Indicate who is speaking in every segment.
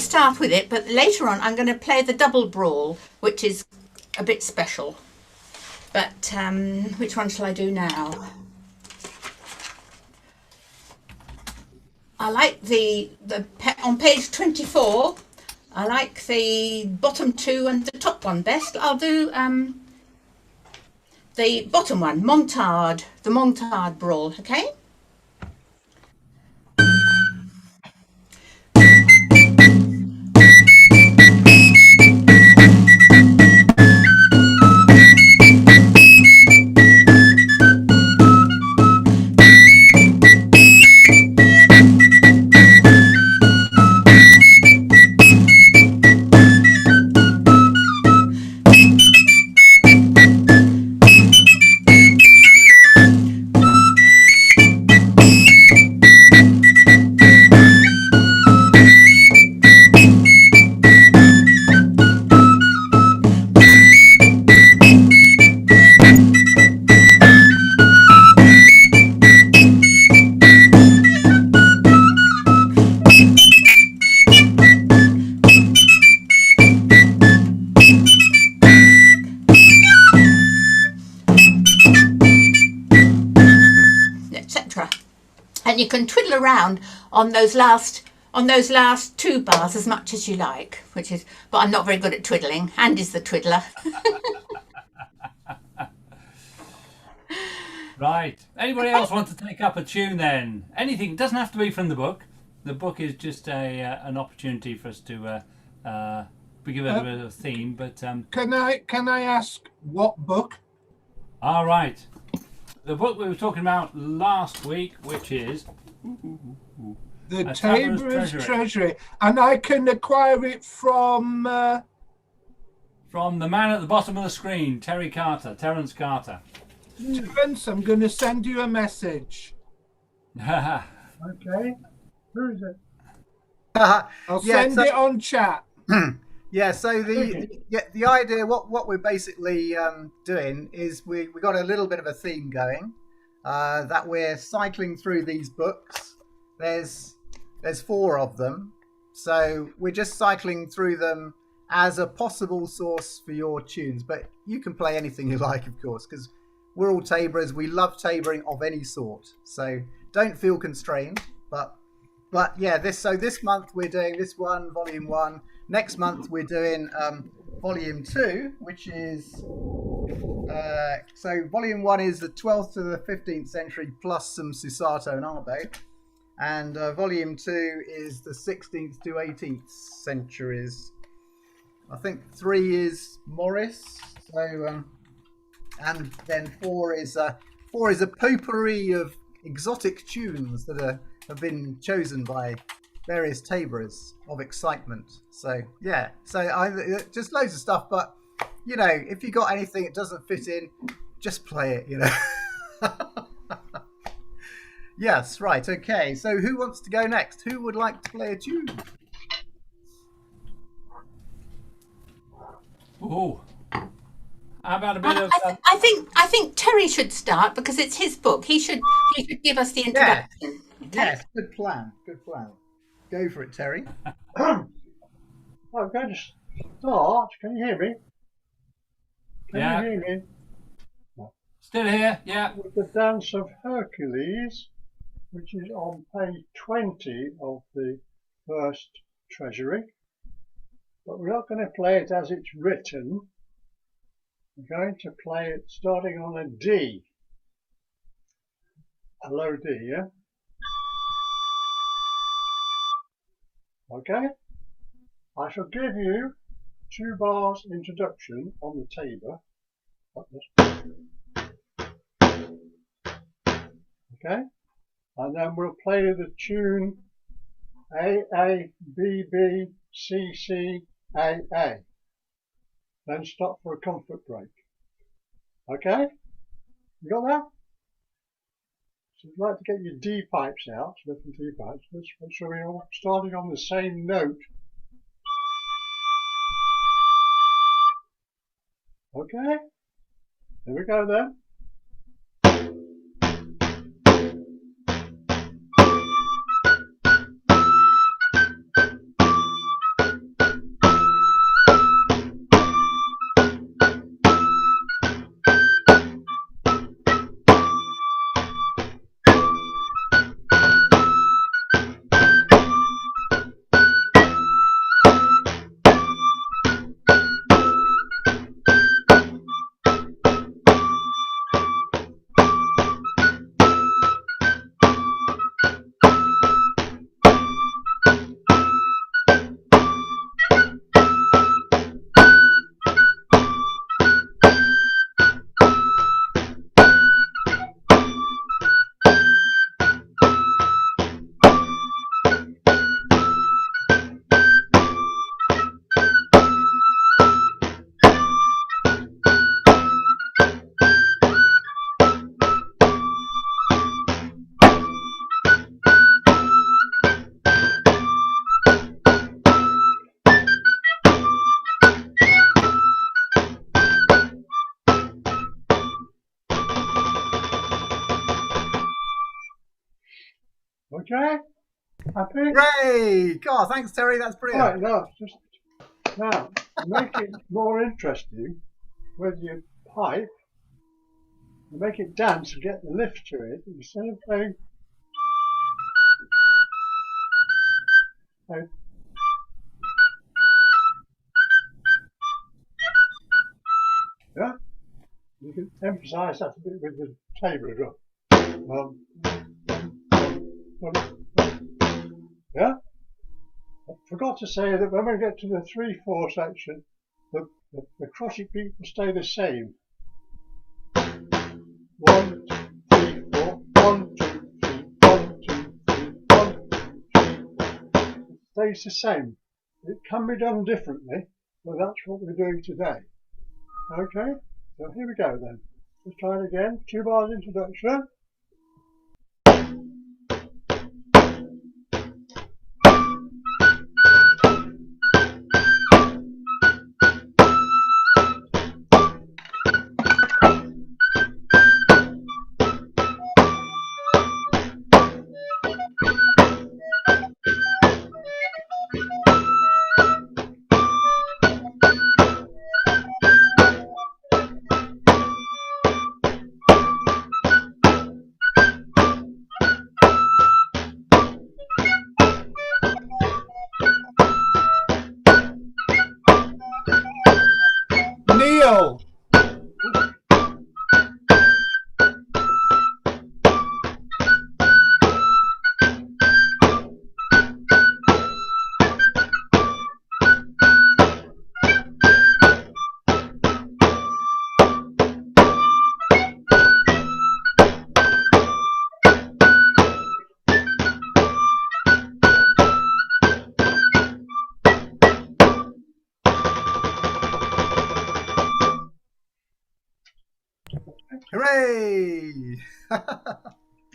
Speaker 1: start with it, but later on I'm going to play the double brawl, which is a bit special. But which one shall I do now? I like the on page 24. I like the bottom two and the top one best. I'll do the bottom one, Montard, the Montard brawl. Okay. And you can twiddle around on those last two bars as much as you like, but I'm not very good at twiddling. Andy's the twiddler.
Speaker 2: Right. Anybody else want to take up a tune then? Anything. It doesn't have to be from the book. The book is just an opportunity for us to give it a bit of a theme. But
Speaker 3: can I ask what book?
Speaker 2: All right. The book we were talking about last week, which is
Speaker 3: the Taborers Treasury, and I can acquire it from
Speaker 2: the man at the bottom of the screen, Terence Carter.
Speaker 3: Terence, I'm going to send you a message.
Speaker 4: Okay, who is it?
Speaker 3: I'll send it on chat.
Speaker 5: Yeah, so the idea, what we're basically doing is we got a little bit of a theme going, that we're cycling through these books. There's 4 of them, so we're just cycling through them as a possible source for your tunes. But you can play anything you like, of course, because we're all taborers. We love taboring of any sort, so don't feel constrained. But yeah, this month we're doing this one, Volume 1. Next month we're doing Volume 2, which is so Volume 1 is the 12th to the 15th century plus some Susato and Arbo, and Volume 2 is the 16th to 18th centuries. I think 3 is Morris, so and then 4 is a potpourri of exotic tunes that have been chosen by various taborers of excitement. So yeah, just loads of stuff. But you know, if you got anything that doesn't fit in, just play it. You know. Yes, right. Okay. So who wants to go next? Who would like to play a tune?
Speaker 2: Oh, how about a bit of?
Speaker 1: I think Terry should start because it's his book. He should give us the introduction.
Speaker 5: Yeah. Yes. Good plan. Good plan. Go for it, Terry.
Speaker 4: I'm going to start. Can you hear me? Can you hear me?
Speaker 2: Still here, yeah.
Speaker 4: With the Dance of Hercules, which is on page 20 of the first Treasury. But we're not going to play it as it's written. We're going to play it starting on a D. A low D, yeah? Okay? I shall give you 2 bars introduction on the tabor. Okay? And then we'll play the tune A, A, B, B, C, C, A, A. Then stop for a comfort break. Okay? You got that? So you'd like to get your D pipes out, different D pipes. Let's make sure we're all starting on the same note. Okay? Here we go then. Okay? Happy?
Speaker 5: Hooray! God, thanks, Terry. That's brilliant.
Speaker 4: Right, now, to make it more interesting with your pipe, and make it dance and get the lift to it, instead of playing. Yeah? You can emphasise that a bit with the tabor drum. Yeah? I forgot to say that when we get to the 3/4 section, the crotchet beat will stay the same. 1, 2, 3, 4. 1, 2, 3, 1, 2, 3, 1, 2, 3, 4. It stays the same. It can be done differently, but that's what we're doing today. Okay, so here we go then. Let's try it again. 2 bars introduction.
Speaker 3: Neil.
Speaker 5: Hooray!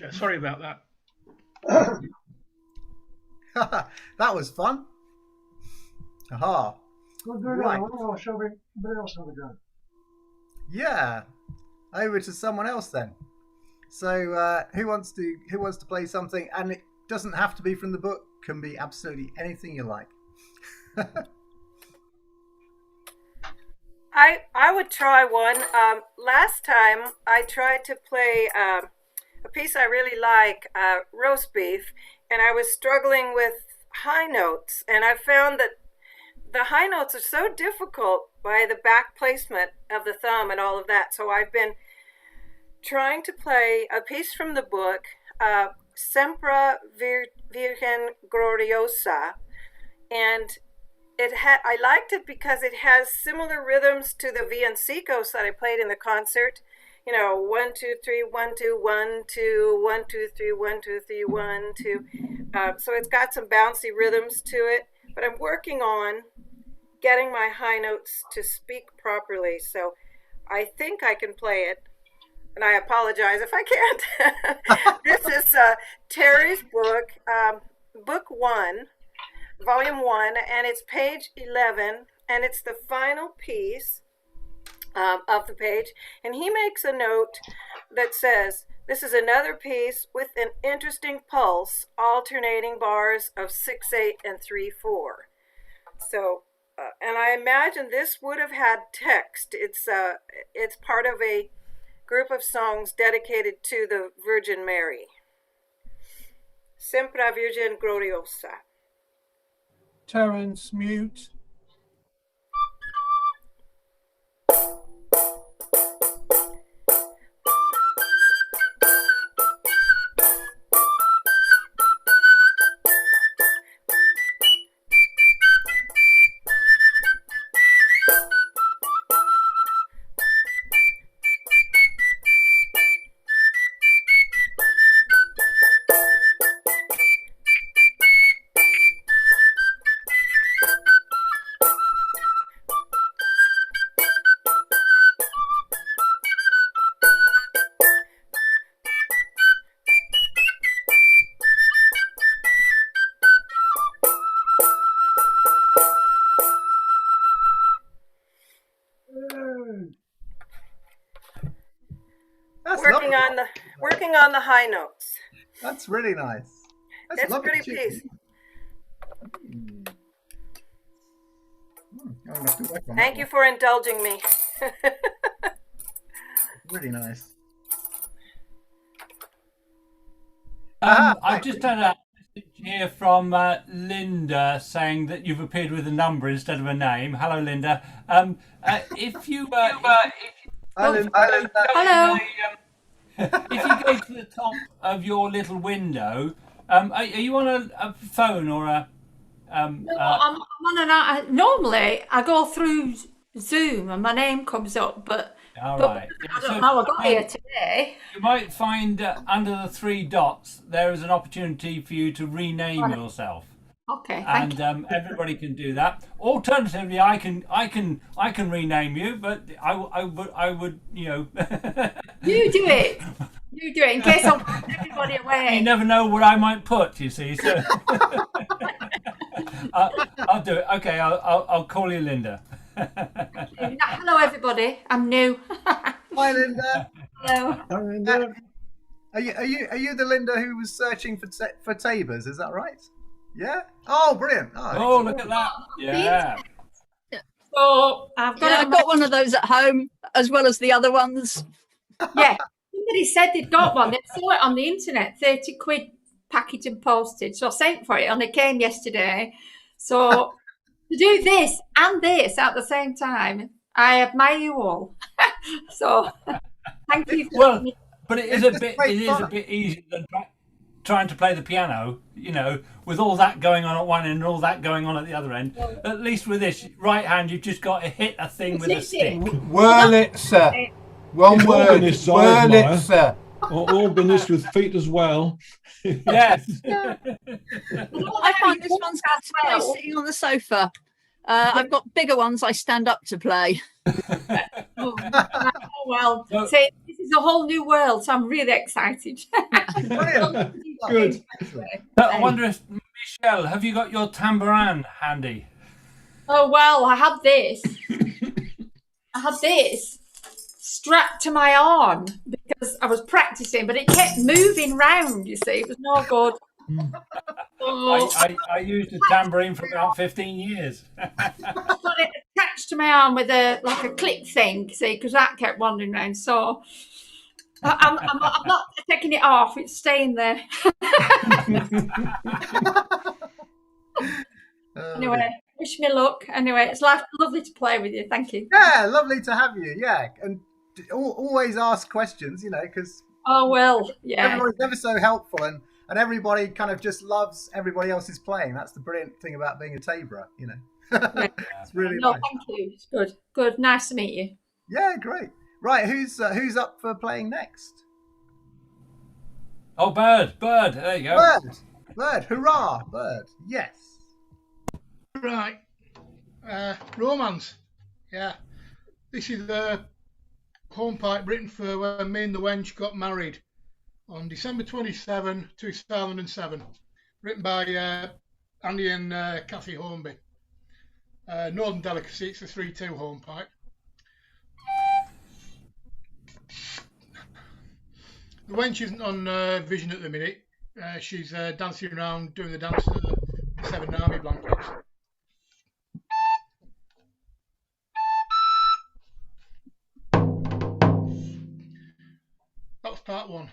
Speaker 6: Yeah, sorry about that.
Speaker 5: That was fun. Aha. Right.
Speaker 4: Or shall we? Somebody else have a go?
Speaker 5: Yeah. Over to someone else then. So who wants to play something? And it doesn't have to be from the book. Can be absolutely anything you like.
Speaker 7: I would try one. Last time I tried to play a piece I really like, roast beef, and I was struggling with high notes, and I found that the high notes are so difficult by the back placement of the thumb and all of that. So I've been trying to play a piece from the book, Sempre Virgen Gloriosa, and I liked it because it has similar rhythms to the villancicos that I played in the concert. You know, 1, 2, 3, 1, 2, 1, 2, 1, 2, 3, 1, 2, 3, 1, 2. So it's got some bouncy rhythms to it. But I'm working on getting my high notes to speak properly. So I think I can play it. And I apologize if I can't. This is Terry's book, Book 1. Volume 1, and it's page 11, and it's the final piece of the page. And he makes a note that says, this is another piece with an interesting pulse, alternating bars of 6/8 and 3/4. So, and I imagine this would have had text. It's part of a group of songs dedicated to the Virgin Mary. Sempre Virgen Gloriosa.
Speaker 3: Terence, mute.
Speaker 5: That's
Speaker 7: working
Speaker 5: lovely.
Speaker 7: on the high notes.
Speaker 5: That's really nice. That's
Speaker 7: It's a
Speaker 5: lovely
Speaker 7: pretty
Speaker 5: tune.
Speaker 7: piece.
Speaker 5: I'm gonna have to work on
Speaker 7: Thank
Speaker 5: that
Speaker 7: you for indulging me.
Speaker 5: one. Really nice.
Speaker 2: I've just had a message here from Linda saying that you've appeared with a number instead of a name. Hello, Linda. If you
Speaker 5: Hello.
Speaker 1: Hello.
Speaker 2: if you go to the top of your little window, are you on a phone or a
Speaker 1: No, I'm on normally I go through Zoom and my name comes up, but
Speaker 2: all right.
Speaker 1: I don't know how I got here today.
Speaker 2: You might find under the three dots there is an opportunity for you to rename yourself.
Speaker 1: Okay, thank
Speaker 2: And everybody can do that. Alternatively, I can rename you, but I would
Speaker 1: you. You do it. You do it in case I'll put everybody away.
Speaker 2: You never know what I might put. You see, so I'll do it. Okay, I'll call you Linda.
Speaker 1: Hello, everybody. I'm new.
Speaker 5: Hi, Linda.
Speaker 1: Hello.
Speaker 5: Are you the Linda who was searching for Tabors? Is that right? Yeah. Oh, brilliant.
Speaker 2: Oh, look at that. Yeah.
Speaker 1: So I've
Speaker 8: got one of those at home as well as the other ones.
Speaker 1: Yeah. Somebody said they'd got one. They saw it on the internet, 30 quid package and postage. So I sent for it and it came yesterday. So to do this and this at the same time, I admire you all. So thank you.
Speaker 2: Well, but it is a bit easier than trying to play the piano, with all that going on at one end and all that going on at the other end. At least with this right hand, you've just got to hit a thing with a stick.
Speaker 3: Wurlitzer. One word.
Speaker 9: Organist side,
Speaker 3: Wurlitzer.
Speaker 9: Or organist with feet as well.
Speaker 2: Yes.
Speaker 8: I find this one's got to play sitting on the sofa. I've got bigger ones I stand up to play.
Speaker 1: Oh, well, see, this is a whole new world, so I'm really excited.
Speaker 9: Good.
Speaker 2: I wonder if, Michelle, have you got your tambourin handy?
Speaker 1: Oh, well, I had this. Strapped to my arm because I was practicing, but it kept moving round, you see. It was no good.
Speaker 2: I used a tambourine for about 15 years.
Speaker 1: I got it attached to my arm with a clip thing, see, because that kept wandering around. So I'm not taking it off; it's staying there. Anyway, wish me luck. Anyway, it's lovely to play with you. Thank you.
Speaker 5: Yeah, lovely to have you. Yeah, and always ask questions, because everybody's never so helpful, and everybody kind of just loves everybody else's playing. That's the brilliant thing about being a Taborer, It's really nice.
Speaker 1: Thank you. It's good. Good. Nice to meet you.
Speaker 5: Yeah, great. Right, who's up for playing next?
Speaker 2: Oh, Bird. There you go.
Speaker 5: Bird. Hurrah, Bird. Yes.
Speaker 6: Right. Romance. Yeah. This is the home pipe written for when me and the wench got married on December 27, 2007. Written by Andy and Kathy Hornby. Northern Delicacy, it's a 3-2 home pipe. The wench isn't on vision at the minute. She's dancing around doing the dance to the 7 army blankets. That was part one.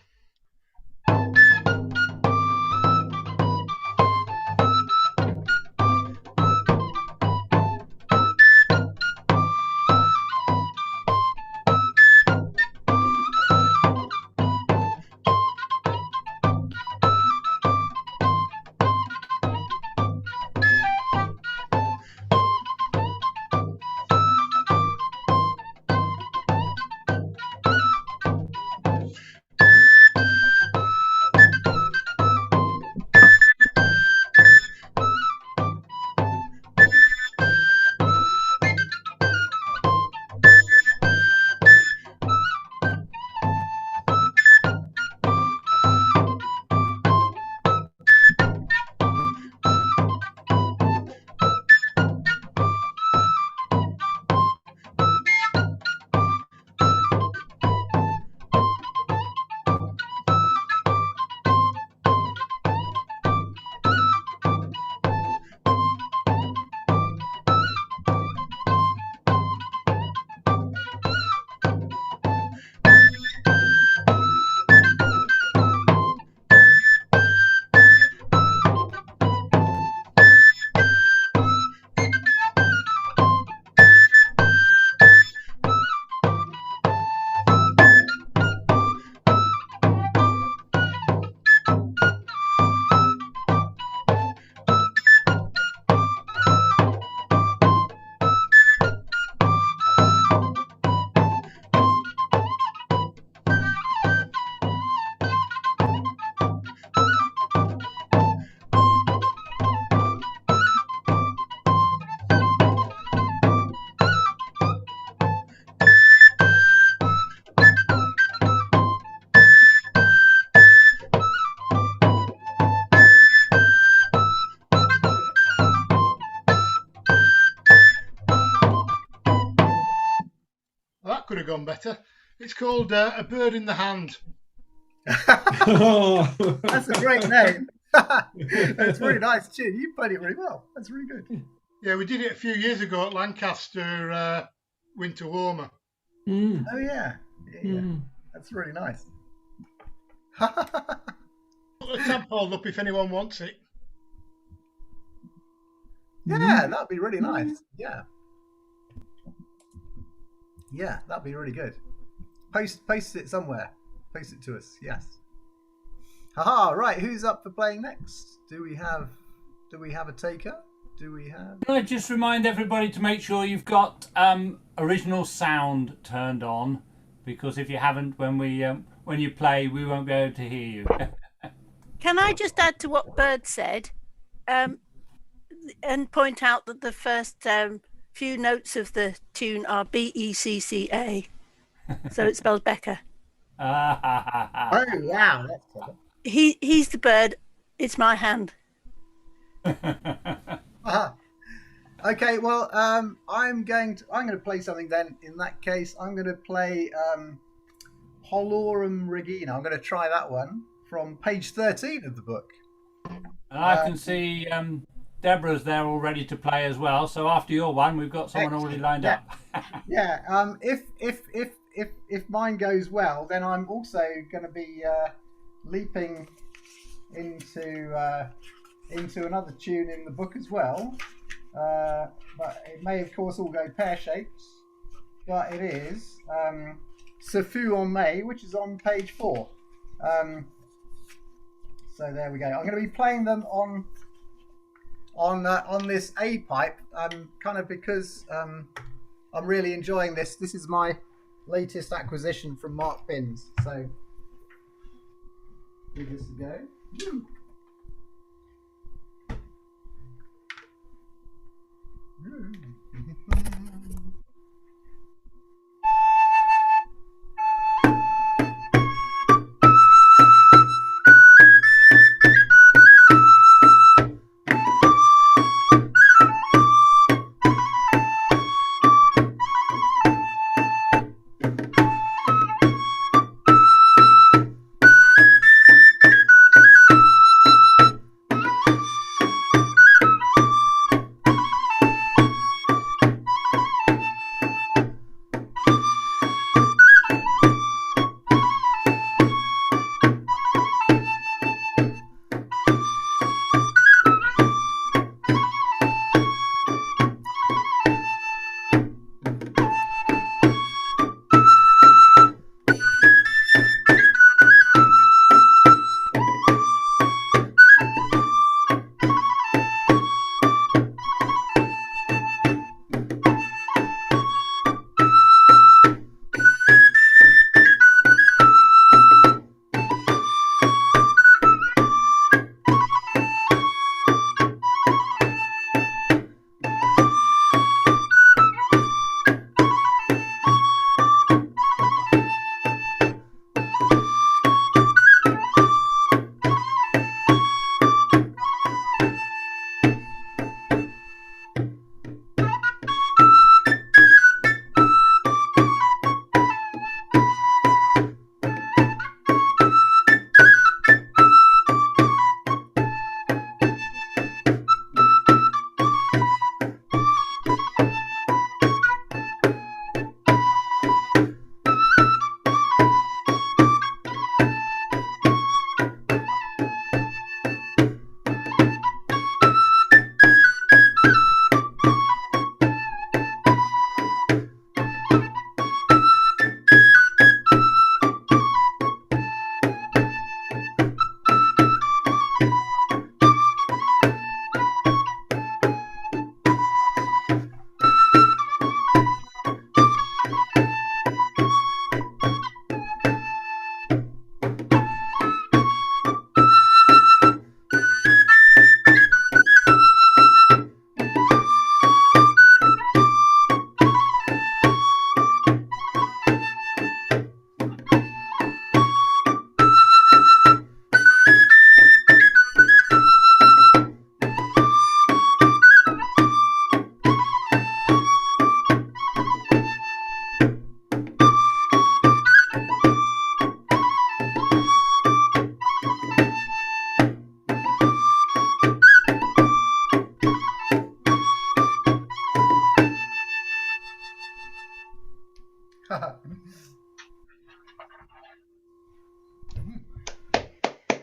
Speaker 6: could have gone better. It's called A Bird in the Hand.
Speaker 5: That's a great name. That's really nice tune. You played it really well. That's really good.
Speaker 6: Yeah, we did it a few years ago at Lancaster Winter Warmer.
Speaker 5: Oh yeah. That's really nice.
Speaker 6: Put the tadpole up if anyone wants it.
Speaker 5: Yeah, that'd be really nice. Yeah, that'd be really good. Post it somewhere. Post it to us. Yes. Haha. Right. Who's up for playing next? Do we have a taker? Do we have?
Speaker 2: Can I just remind everybody to make sure you've got original sound turned on, because if you haven't, when you play, we won't be able to hear you.
Speaker 10: Can I just add to what Bird said, and point out that the first few notes of the tune are Becca, so it spells Becca.
Speaker 5: Oh wow, that's clever.
Speaker 10: He's the bird. It's my hand.
Speaker 5: Okay, well, I'm going to play something then. In that case, I'm going to play Holorum Regina. I'm going to try that one from page 13 of the book.
Speaker 2: I can see Deborah's there all ready to play as well. So after your one, we've got someone already lined up.
Speaker 5: Yeah. If mine goes well, then I'm also going to be leaping into another tune in the book as well. But it may, of course, all go pear-shaped. But it is Ce fut en May, which is on page 4. So there we go. I'm going to be playing them on this A pipe, kind of because I'm really enjoying this. This is my latest acquisition from Mark Binns. So give this a go.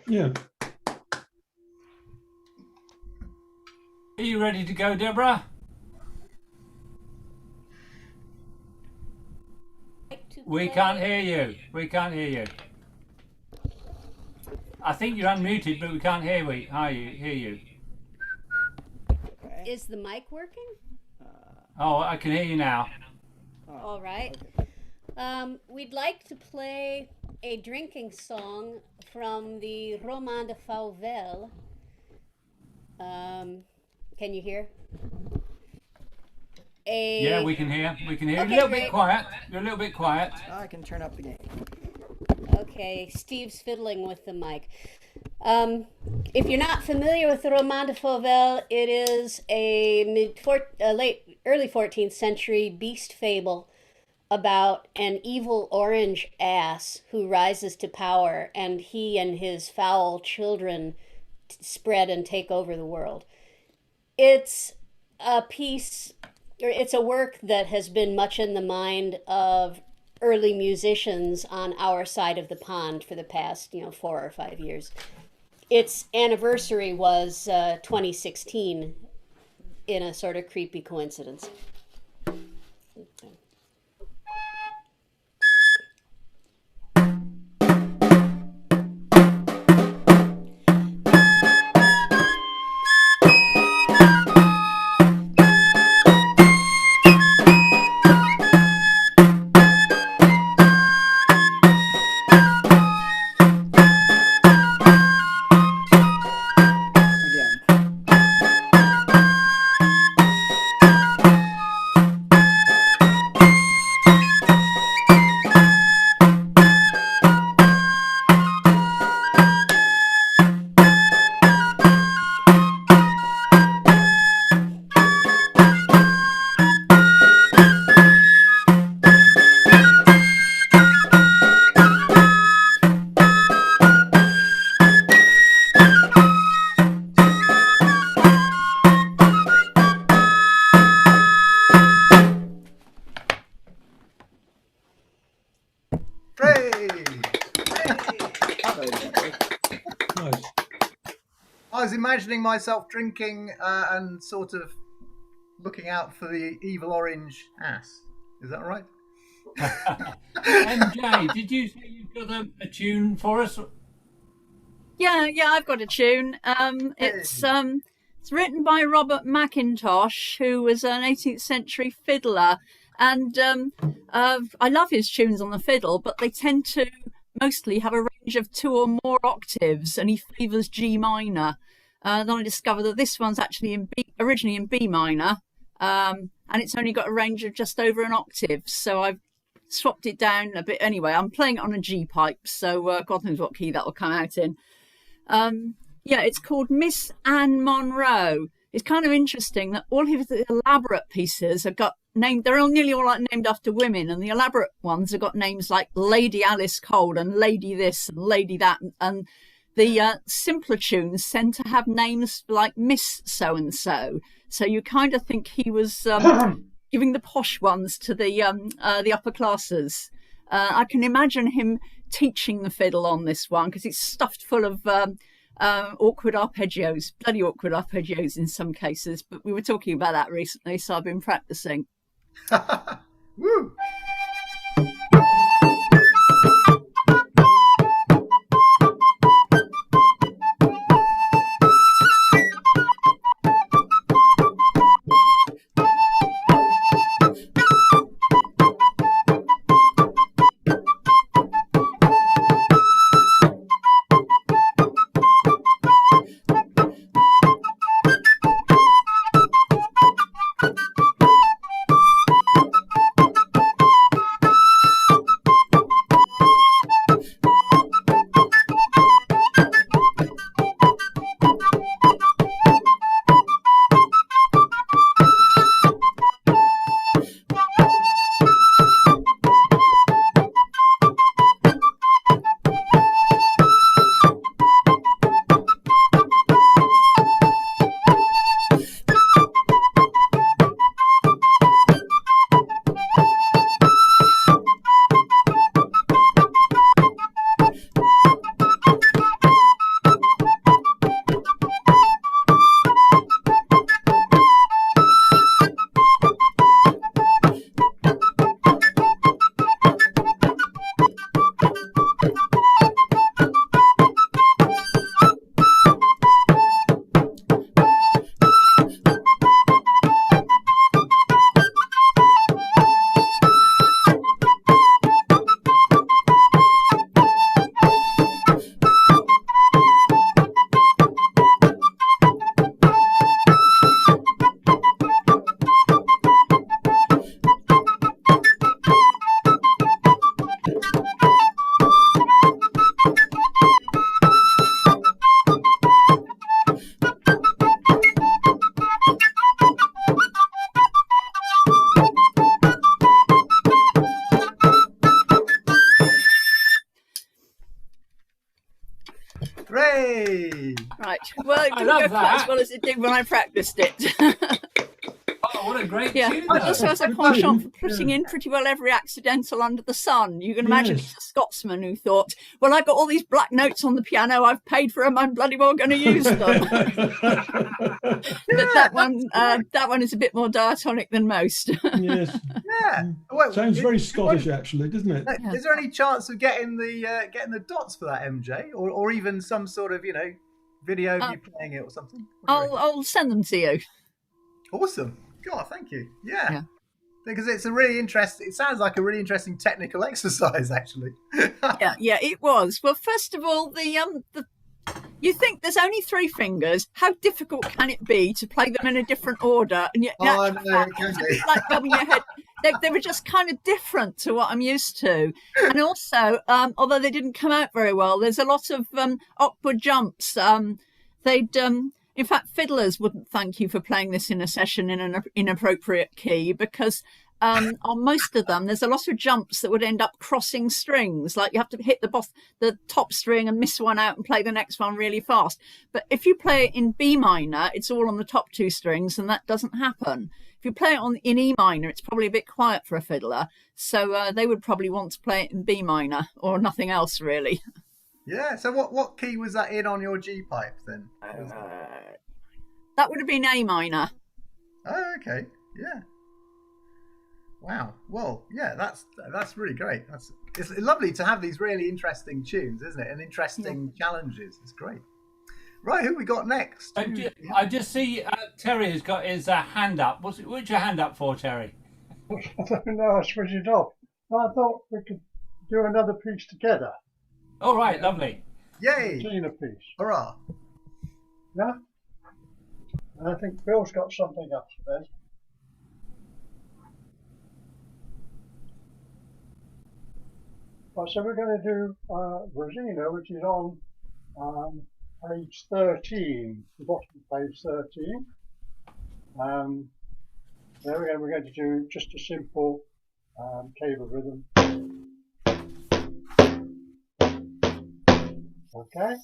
Speaker 9: Yeah.
Speaker 2: Are you ready to go, Deborah? We can't hear you. We can't hear you. I think you're unmuted, but we can't hear you.
Speaker 11: Is the mic working?
Speaker 2: Oh, I can hear you now.
Speaker 11: All right. We'd like to play a drinking song from the Roman de Fauvel. Can you hear?
Speaker 2: Yeah, we can hear. We can hear.
Speaker 11: Okay,
Speaker 2: You're a little
Speaker 11: great.
Speaker 2: bit quiet. You're a little bit quiet.
Speaker 12: I can turn up the gain.
Speaker 11: Okay, Steve's fiddling with the mic. If you're not familiar with the Roman de Fauvel, it is a early 14th century beast fable about an evil orange ass who rises to power, and he and his foul children spread and take over the world. It's a piece, or it's a work that has been much in the mind of early musicians on our side of the pond for the past, 4 or 5 years. Its anniversary was 2016 in a sort of creepy coincidence.
Speaker 5: I was imagining myself drinking and sort of looking out for the evil orange ass. Is that right?
Speaker 2: MJ, did you say you've got a tune for us?
Speaker 8: Yeah, I've got a tune. It's written by Robert Mackintosh, who was an 18th century fiddler, and I love his tunes on the fiddle, but they tend to mostly have a range of 2 or more octaves, and he favours G minor. Then I discovered that this one's actually originally in B minor, and it's only got a range of just over an octave. So I've swapped it down a bit. Anyway, I'm playing it on a G pipe, so God knows what key that will come out in. It's called Miss Anne Monroe. It's kind of interesting that all of the elaborate pieces have got named. They're nearly all named after women, and the elaborate ones have got names like Lady Alice Cole and Lady this and Lady that, and the simpler tunes tend to have names like Miss so and so. So you kind of think he was giving the posh ones to the upper classes. I can imagine him teaching the fiddle on this one because it's stuffed full of awkward arpeggios, bloody awkward arpeggios in some cases. But we were talking about that recently, so I've been practicing.
Speaker 5: Woo!
Speaker 8: Well, it
Speaker 2: I
Speaker 8: didn't
Speaker 2: love
Speaker 8: go quite as
Speaker 2: that.
Speaker 8: well as it did when I practiced it.
Speaker 2: Oh, what a great
Speaker 8: Yeah,
Speaker 2: tune!
Speaker 8: I also
Speaker 2: Though.
Speaker 8: has a
Speaker 9: Good
Speaker 8: penchant
Speaker 9: tune.
Speaker 8: for putting in pretty well every accidental under the sun. You can imagine
Speaker 9: Yes.
Speaker 8: he's a Scotsman who thought, well, I've got all these black notes on the piano, I've paid for them, I'm bloody well going to use them. But that one is a bit more diatonic than most.
Speaker 9: Yes.
Speaker 5: Yeah. Well,
Speaker 9: Sounds very Scottish, actually, doesn't it?
Speaker 5: Is there any chance of getting the dots for that, MJ, or even some sort of video of you playing it or something?
Speaker 8: I'll send them to you.
Speaker 5: Awesome. God, thank you. Yeah. Because it's a really interesting. It sounds like a really interesting technical exercise, actually.
Speaker 8: Yeah, it was. Well, first of all, you think there's only 3 fingers. How difficult can it be to play them in a different order? And yet, it's like bobbing your head. They were just kind of different to what I'm used to. And also, although they didn't come out very well, there's a lot of awkward jumps. In fact, fiddlers wouldn't thank you for playing this in a session in an inappropriate key, because on most of them, there's a lot of jumps that would end up crossing strings. Like you have to hit the top string and miss one out and play the next one really fast. But if you play it in B minor, it's all on the top 2 strings, and that doesn't happen. If you play it in E minor, it's probably a bit quiet for a fiddler. So they would probably want to play it in B minor or nothing else, really.
Speaker 5: Yeah. So what key was that in on your G pipe then?
Speaker 8: That would have been A minor.
Speaker 5: Oh, okay. Yeah. Wow. Well, yeah, that's really great. It's lovely to have these really interesting tunes, isn't it? And interesting challenges. It's great. Right, who we got next?
Speaker 2: I just see Terry has got his hand up. What's your hand up for, Terry?
Speaker 4: I don't know, I switched it off. I thought we could do another piece together.
Speaker 2: All right, lovely.
Speaker 5: Yay!
Speaker 4: Tina piece.
Speaker 5: Hurrah!
Speaker 4: Yeah? And I think Bill's got something upstairs. Right, so we're going to do Rosina, which is on page 13, the bottom of page 13. There we go, we're going to do just a simple cable rhythm. Okay,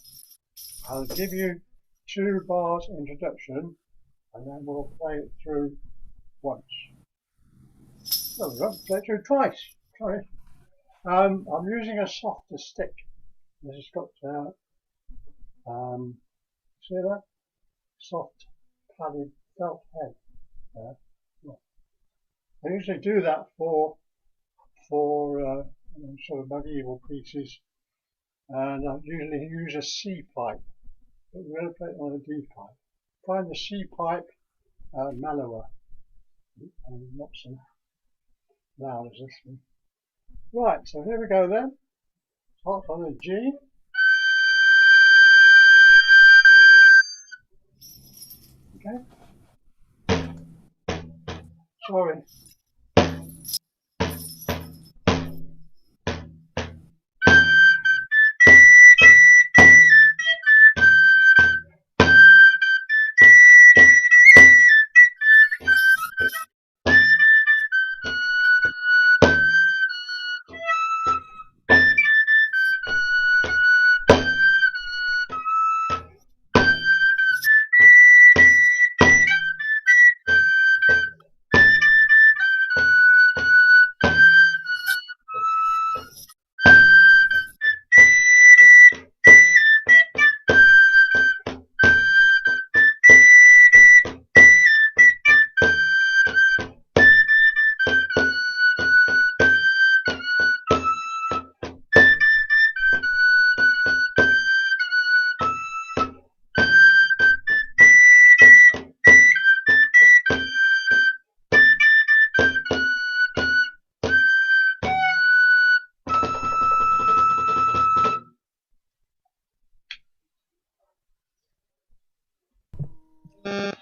Speaker 4: I'll give you 2 bars introduction and then we'll play it through once. There we go, play it through twice. Try it. I'm using a softer stick. This has got, see that? Soft padded felt head there. I usually do that for sort of medieval pieces, and I usually use a C pipe, but we're going to play it on a D pipe. Find the C pipe mellower, and not so loud as this one. Right, so here we go then. Start on a G. Okay. Sorry.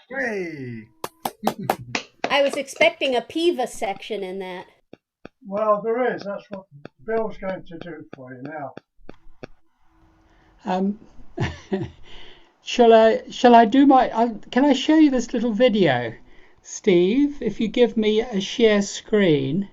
Speaker 5: Hey!
Speaker 11: I was expecting a Piva section in that.
Speaker 4: Well, there is. That's what Bill's going to do for you now.
Speaker 12: Shall I do can I show you this little video, Steve, if you give me a share screen?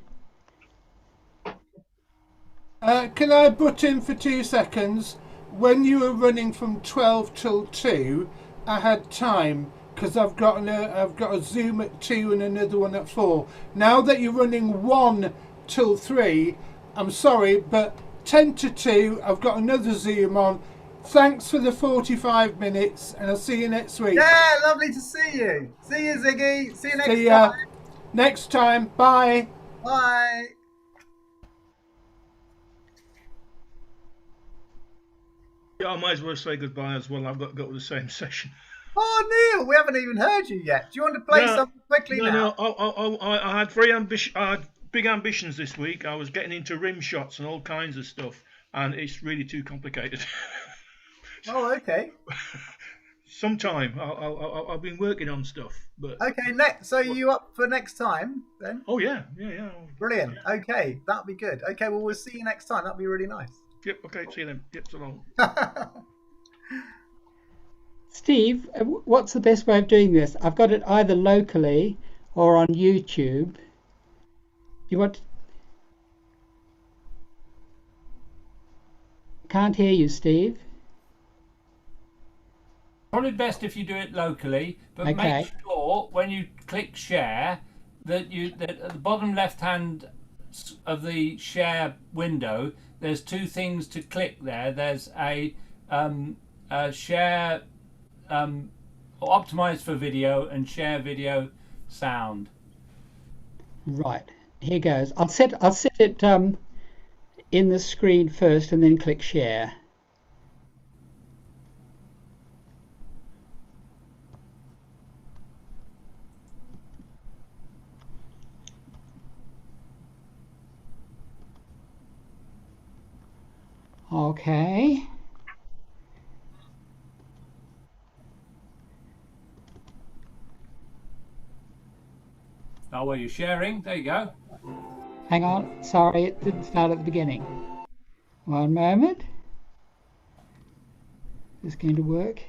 Speaker 3: Can I butt in for 2 seconds? when you were running from 12 till 2, I had time because I've got a Zoom at 2 and another one at 4. Now that you're running 1 till 3, I'm sorry, but 10 to 2, I've got another Zoom on. Thanks for the 45 minutes, and I'll see you next week.
Speaker 5: Yeah, lovely to see you. See you, Ziggy. See you next time.
Speaker 3: Next time. Bye.
Speaker 5: Bye.
Speaker 6: Yeah, I might as well say goodbye as well. I've got to go to the same session.
Speaker 5: Oh, Neil, we haven't even heard you yet. Do you want to play something quickly now?
Speaker 6: No. I had I had big ambitions this week. I was getting into rim shots and all kinds of stuff, and it's really too complicated.
Speaker 5: Oh, okay.
Speaker 6: Sometime I've been working on stuff, but
Speaker 5: okay. So you up for next time then?
Speaker 6: Oh yeah.
Speaker 5: Brilliant. Okay, that'll be good. Okay, well we'll see you next time. That'll be really nice.
Speaker 6: Yep. Okay. See you then. Yep. So long.
Speaker 12: Steve, what's the best way of doing this? I've got it either locally or on YouTube. You want? Can't hear you, Steve.
Speaker 2: Probably best if you do it locally, but
Speaker 12: Okay.
Speaker 2: make sure when you click share that at the bottom left hand of the share window there's two things to click there. There's a share optimized for video and share video sound.
Speaker 12: Right, here goes. I'll set it in the screen first and then click share. Okay.
Speaker 2: Oh, well, you're sharing. There you go.
Speaker 12: Hang on. Sorry, it didn't start at the beginning. One moment. Is this going to work?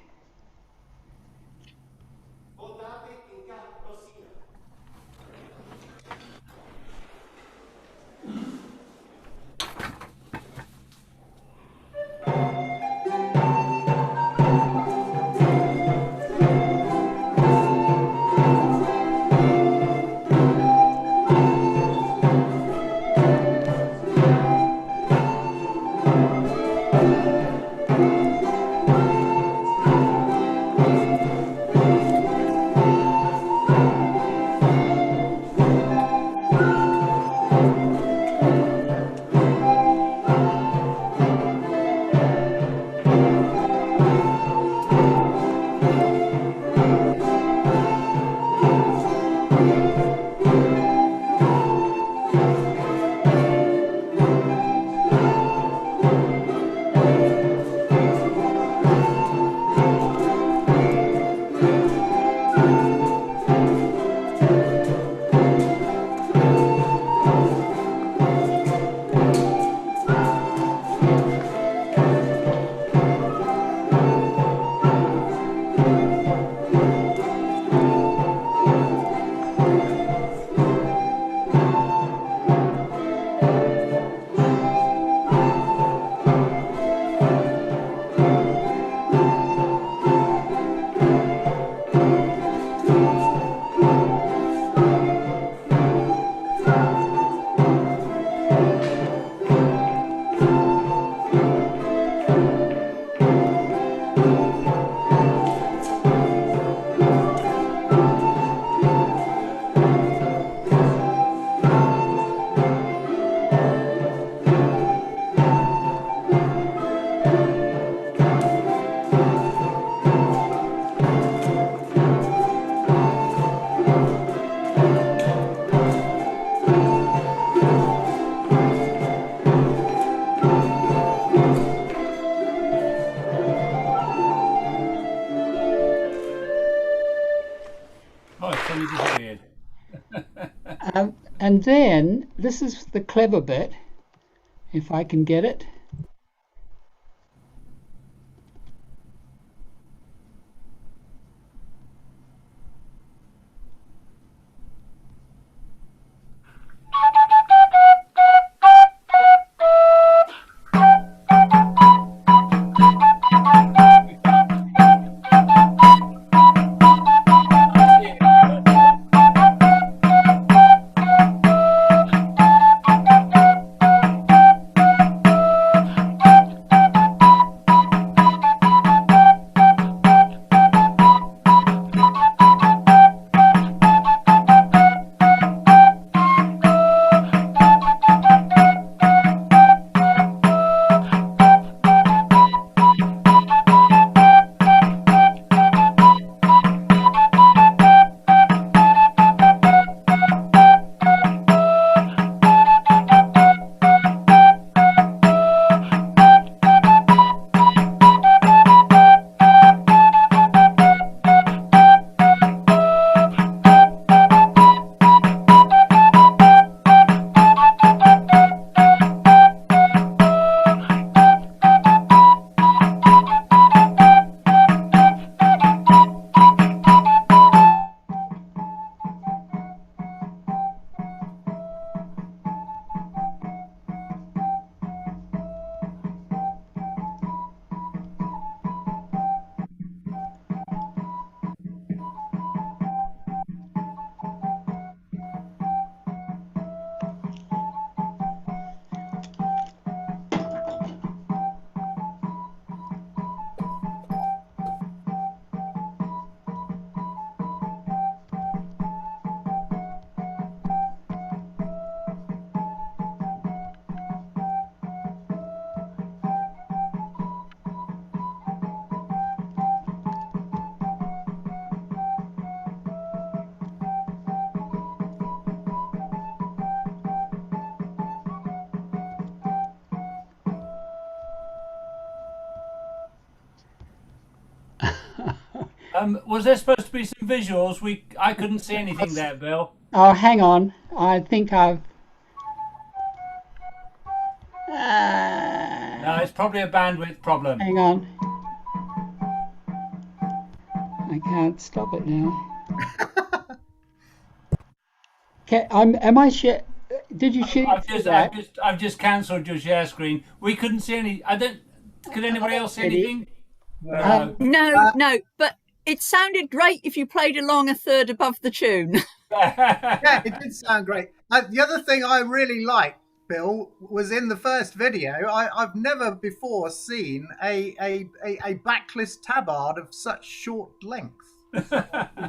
Speaker 12: And then, this is the clever bit, if I can get it.
Speaker 2: Was there supposed to be some visuals? I couldn't see anything there, Bill.
Speaker 12: Oh, hang on. I think I've.
Speaker 2: No, it's probably a bandwidth problem.
Speaker 12: Hang on. I can't stop it now. Okay, am I Did you shoot that?
Speaker 2: I've just cancelled your share screen. We couldn't see any. Could anybody else see anything?
Speaker 8: No. But it sounded great if you played along a third above the tune.
Speaker 5: Yeah, it did sound great. The other thing I really liked, Bill, was in the first video. I've never before seen a backless tabard of such short length.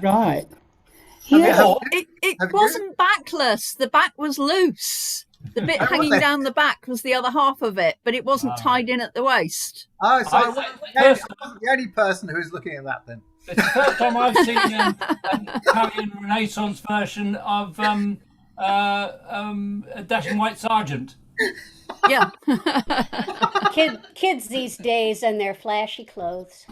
Speaker 12: Right.
Speaker 8: It wasn't backless. The back was loose. The bit hanging down the back was the other half of it, but it wasn't tied in at the waist.
Speaker 5: Oh, so I wasn't the only person who was looking at that then.
Speaker 2: It's the first time I've seen an Italian Renaissance version of a Dashing White Sergeant.
Speaker 8: Yeah.
Speaker 11: Kids these days and their flashy clothes.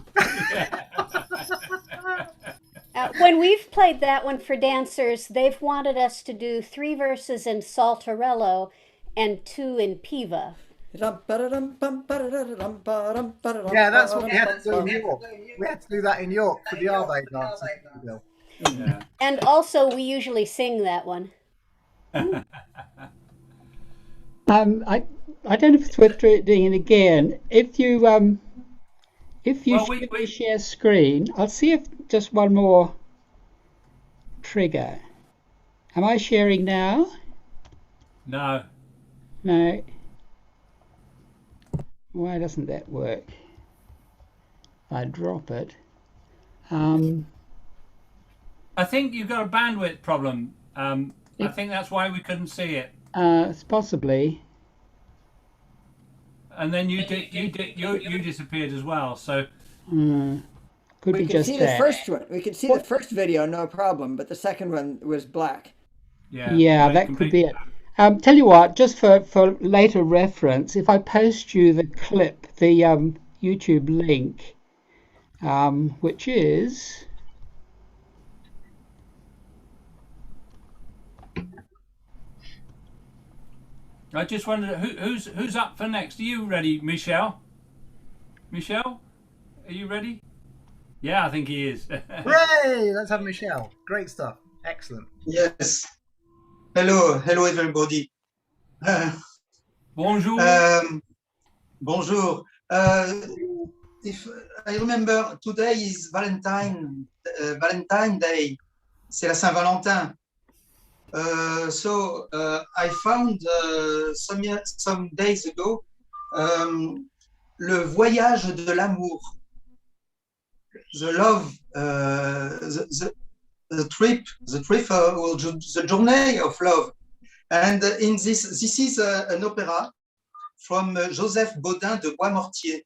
Speaker 11: When we've played that one for dancers, they've wanted us to do 3 verses in Saltarello and 2 in Piva.
Speaker 5: Yeah, that's what we had to do in York. We had to do that in York for the Arve dance.
Speaker 2: Yeah.
Speaker 11: And also, we usually sing that one.
Speaker 12: I don't know if it's worth doing it again. If you share screen, I'll see if just one more trigger. Am I sharing now?
Speaker 2: No.
Speaker 12: No. Why doesn't that work? I drop it.
Speaker 2: I think you've got a bandwidth problem. I think that's why we couldn't see it.
Speaker 12: It's possibly.
Speaker 2: And then you disappeared as well. So
Speaker 12: could be just that.
Speaker 13: We could see the first one. We could see the first video, no problem. But the second one was black.
Speaker 12: Yeah, that could be it. Tell you what, just for later reference, if I post you the clip, the YouTube link, which is
Speaker 2: I just wondered who's up for next. Are you ready, Michel? Michel, are you ready? Yeah, I think he is.
Speaker 5: Hooray! Let's have Michel. Great stuff. Excellent.
Speaker 14: Yes. Hello everybody.
Speaker 2: Bonjour.
Speaker 14: Bonjour. If I remember, today is Valentine Day. C'est la Saint-Valentin. So I found some days ago le voyage de l'amour, the love, the trip, or the journey of love. And in this is an opera from Joseph Baudin de Boismortier.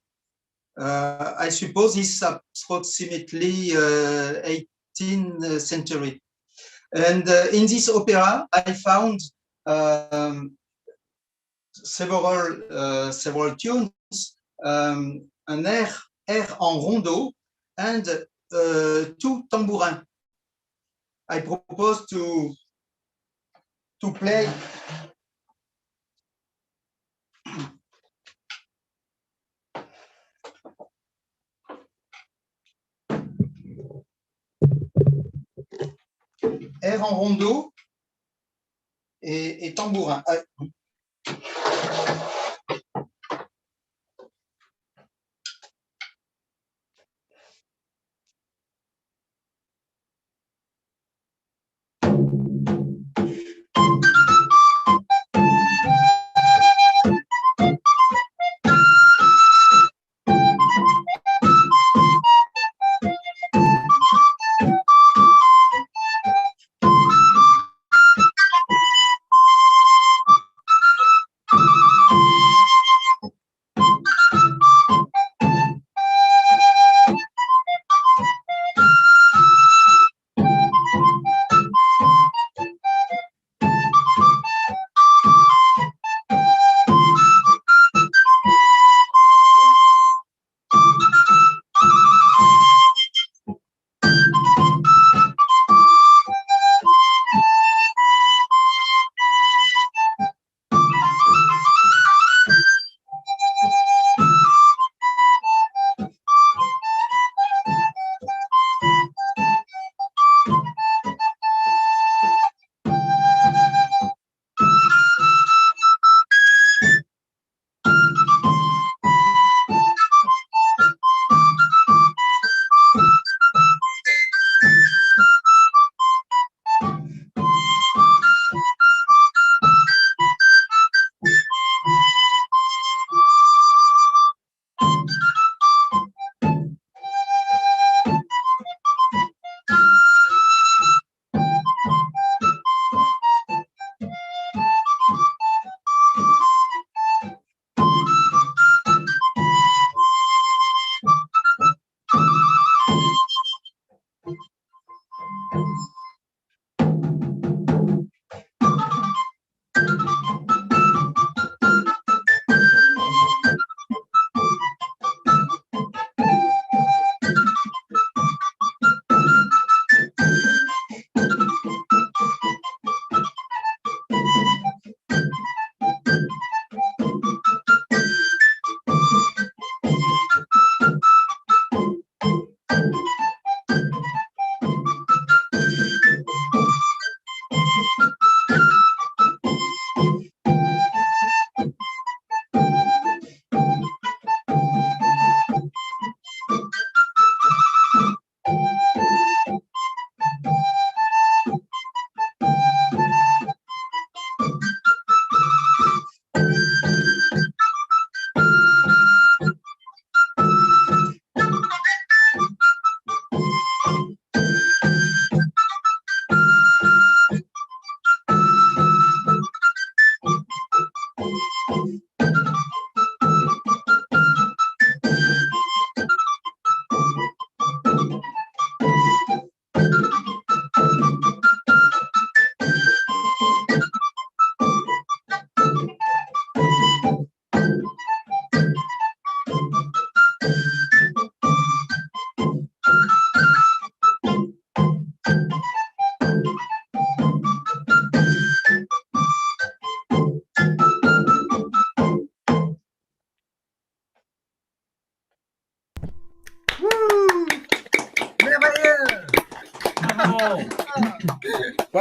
Speaker 14: I suppose it's approximately 18th century. And in this opera, I found several tunes, an air en rondeau, and 2 tambourins. I propose to play. Air en rondeau et tambourin.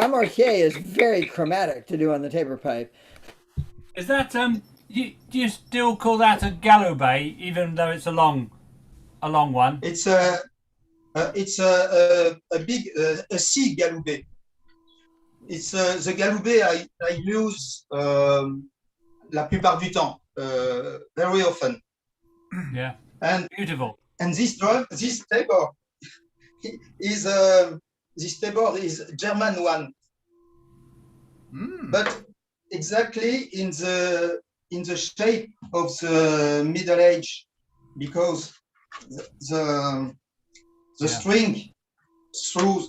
Speaker 13: Bois Mortier is very chromatic to do on the tabor pipe.
Speaker 2: Is that do you still call that a galoubet, even though it's a long one?
Speaker 14: It's a big a C galoubet. It's the galoubet I use la plupart du temps, very often.
Speaker 2: Yeah.
Speaker 14: And
Speaker 2: beautiful.
Speaker 14: And this tabor is German one, but exactly in the shape of the Middle Age, because the string through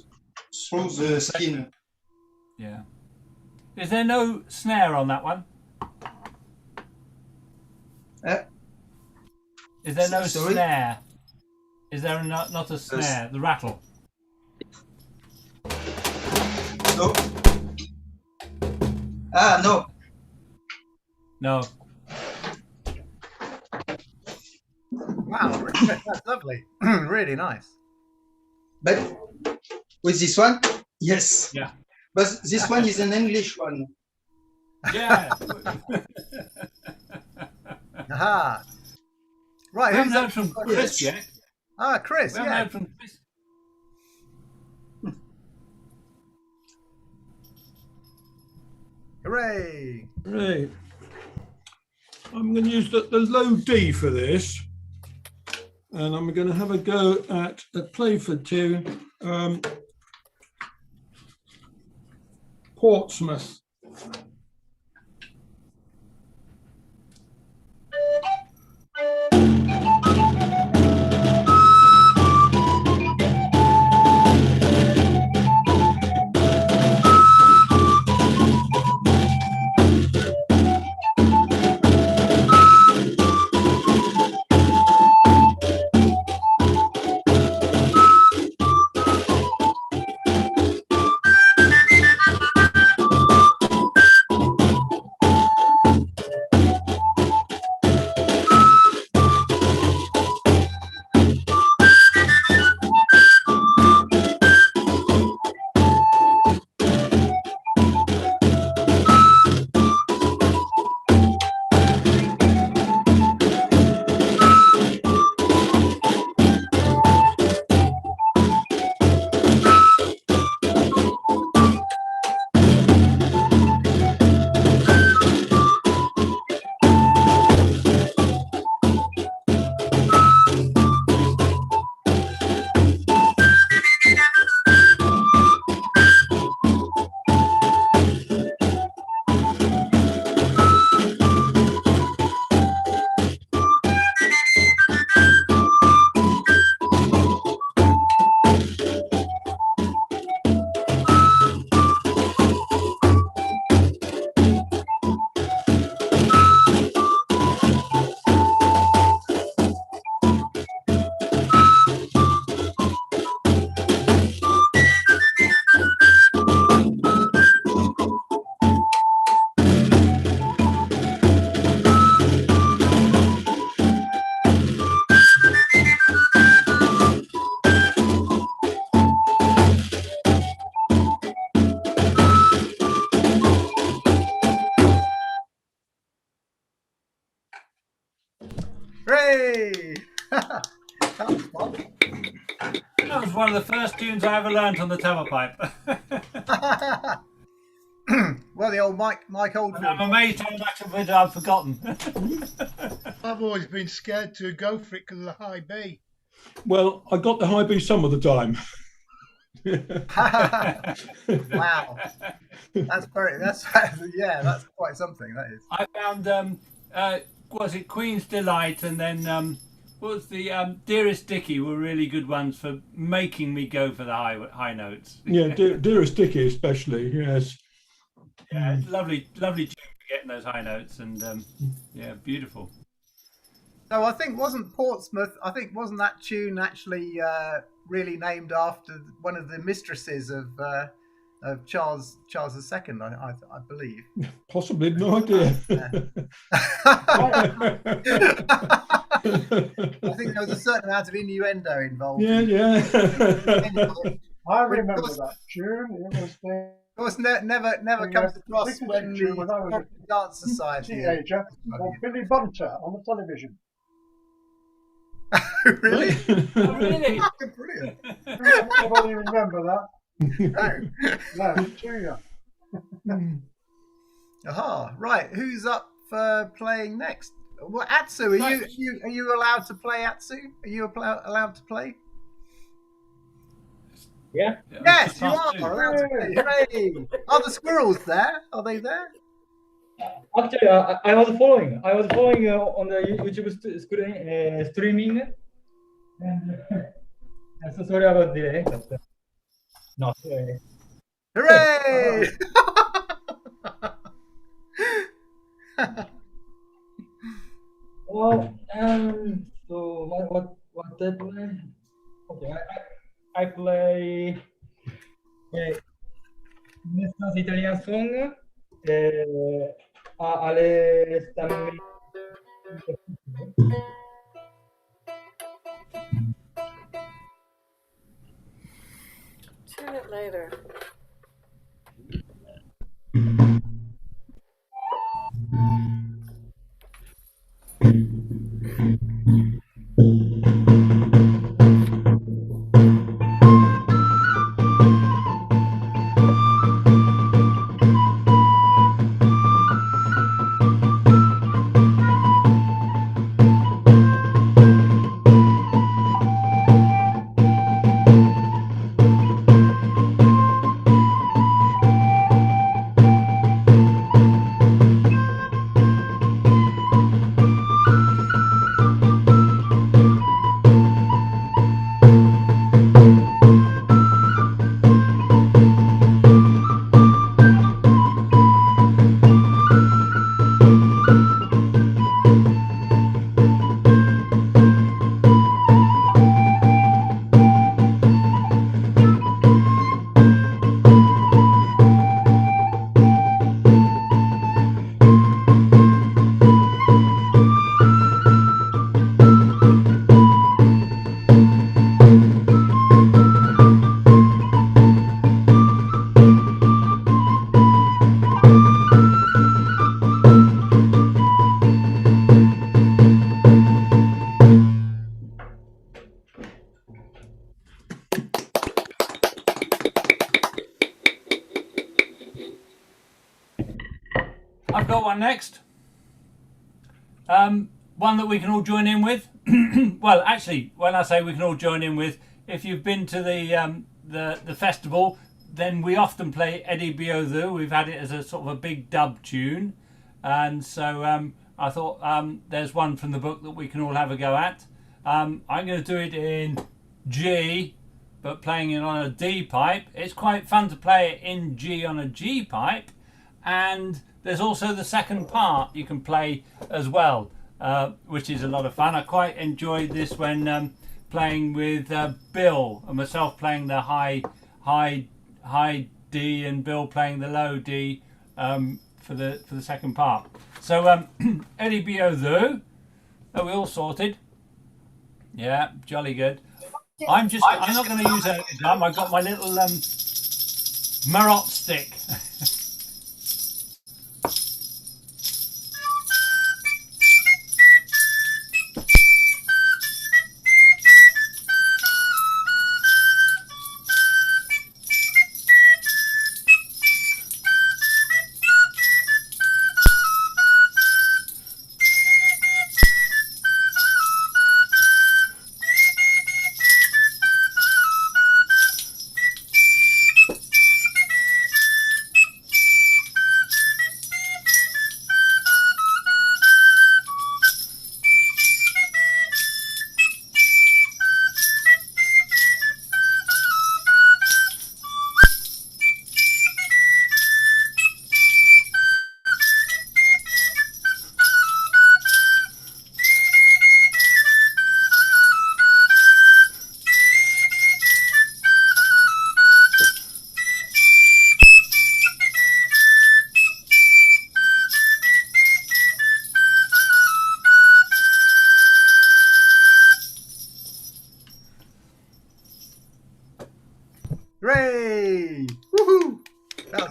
Speaker 14: the skin.
Speaker 2: Yeah. Is there no snare on that one? Is there no snare? Is there not a snare? The rattle?
Speaker 14: No. Ah, no.
Speaker 2: No.
Speaker 5: Wow, that's lovely. Really nice.
Speaker 14: But with this one, yes.
Speaker 2: Yeah.
Speaker 14: But this one is an English one.
Speaker 2: Yeah.
Speaker 5: Aha. Right.
Speaker 2: We haven't heard from Chris yet.
Speaker 5: Ah, Chris.
Speaker 2: We haven't heard from Chris.
Speaker 5: Hooray!
Speaker 9: Right. I'm going to use the low D for this, and I'm going to have a go at a Playford tune, Portsmouth.
Speaker 5: Hooray!
Speaker 2: That was one of the first tunes I ever learned on the tabor pipe.
Speaker 5: Well, the old Mike Oldfield.
Speaker 2: I'm amazed how much of it I've forgotten.
Speaker 6: I've always been scared to go for it because of the high B.
Speaker 9: Well, I got the high B some of the time.
Speaker 5: Wow, that's quite something. That is.
Speaker 2: I found was it Queen's Delight, and then what was the Dearest Dickie were really good ones for making me go for the high notes.
Speaker 9: Yeah, Dearest Dickie especially. Yes.
Speaker 2: Yeah, it's lovely tune for getting those high notes, and yeah, beautiful.
Speaker 5: So I think wasn't that tune actually really named after one of the mistresses of Charles II? I believe.
Speaker 9: Possibly, no idea.
Speaker 5: I think there was a certain amount of innuendo involved.
Speaker 9: Yeah.
Speaker 4: I remember that tune. It was the
Speaker 5: course, never comes across when the
Speaker 4: when I was a
Speaker 5: Dance Society
Speaker 4: teenager called Billy Bunter on the television.
Speaker 5: Really?
Speaker 2: Really?
Speaker 5: Brilliant.
Speaker 4: Anybody remember that? No, too young.
Speaker 5: Aha, right. Who's up for playing next? Well, Atsu, are you allowed to play, Atsu? Are you allowed to play?
Speaker 15: Yeah.
Speaker 5: Yes, you are allowed to play. Hooray! Are the squirrels there? Are they there?
Speaker 15: Actually, I was following. On the YouTube streaming. And so sorry about delay. But, no.
Speaker 5: Hooray!
Speaker 15: Well, so what I play? Okay, I play this Italian song. Ale stammi.
Speaker 7: Tune it later.
Speaker 2: I've got one next. One that we can all join in with. Well, actually, when I say we can all join in with, if you've been to the festival, then we often play Eddie Biodhu. We've had it as a sort of a big dub tune, and so I thought there's one from the book that we can all have a go at. I'm going to do it in G, but playing it on a D pipe. It's quite fun to play it in G on a G pipe, and there's also the second part you can play as well, which is a lot of fun. I quite enjoyed this when playing with Bill and myself playing the high D and Bill playing the low D for the second part. So Eddie Biodhu, are we all sorted? Yeah, jolly good. I'm not going to use a drum. I've got my little Marot stick.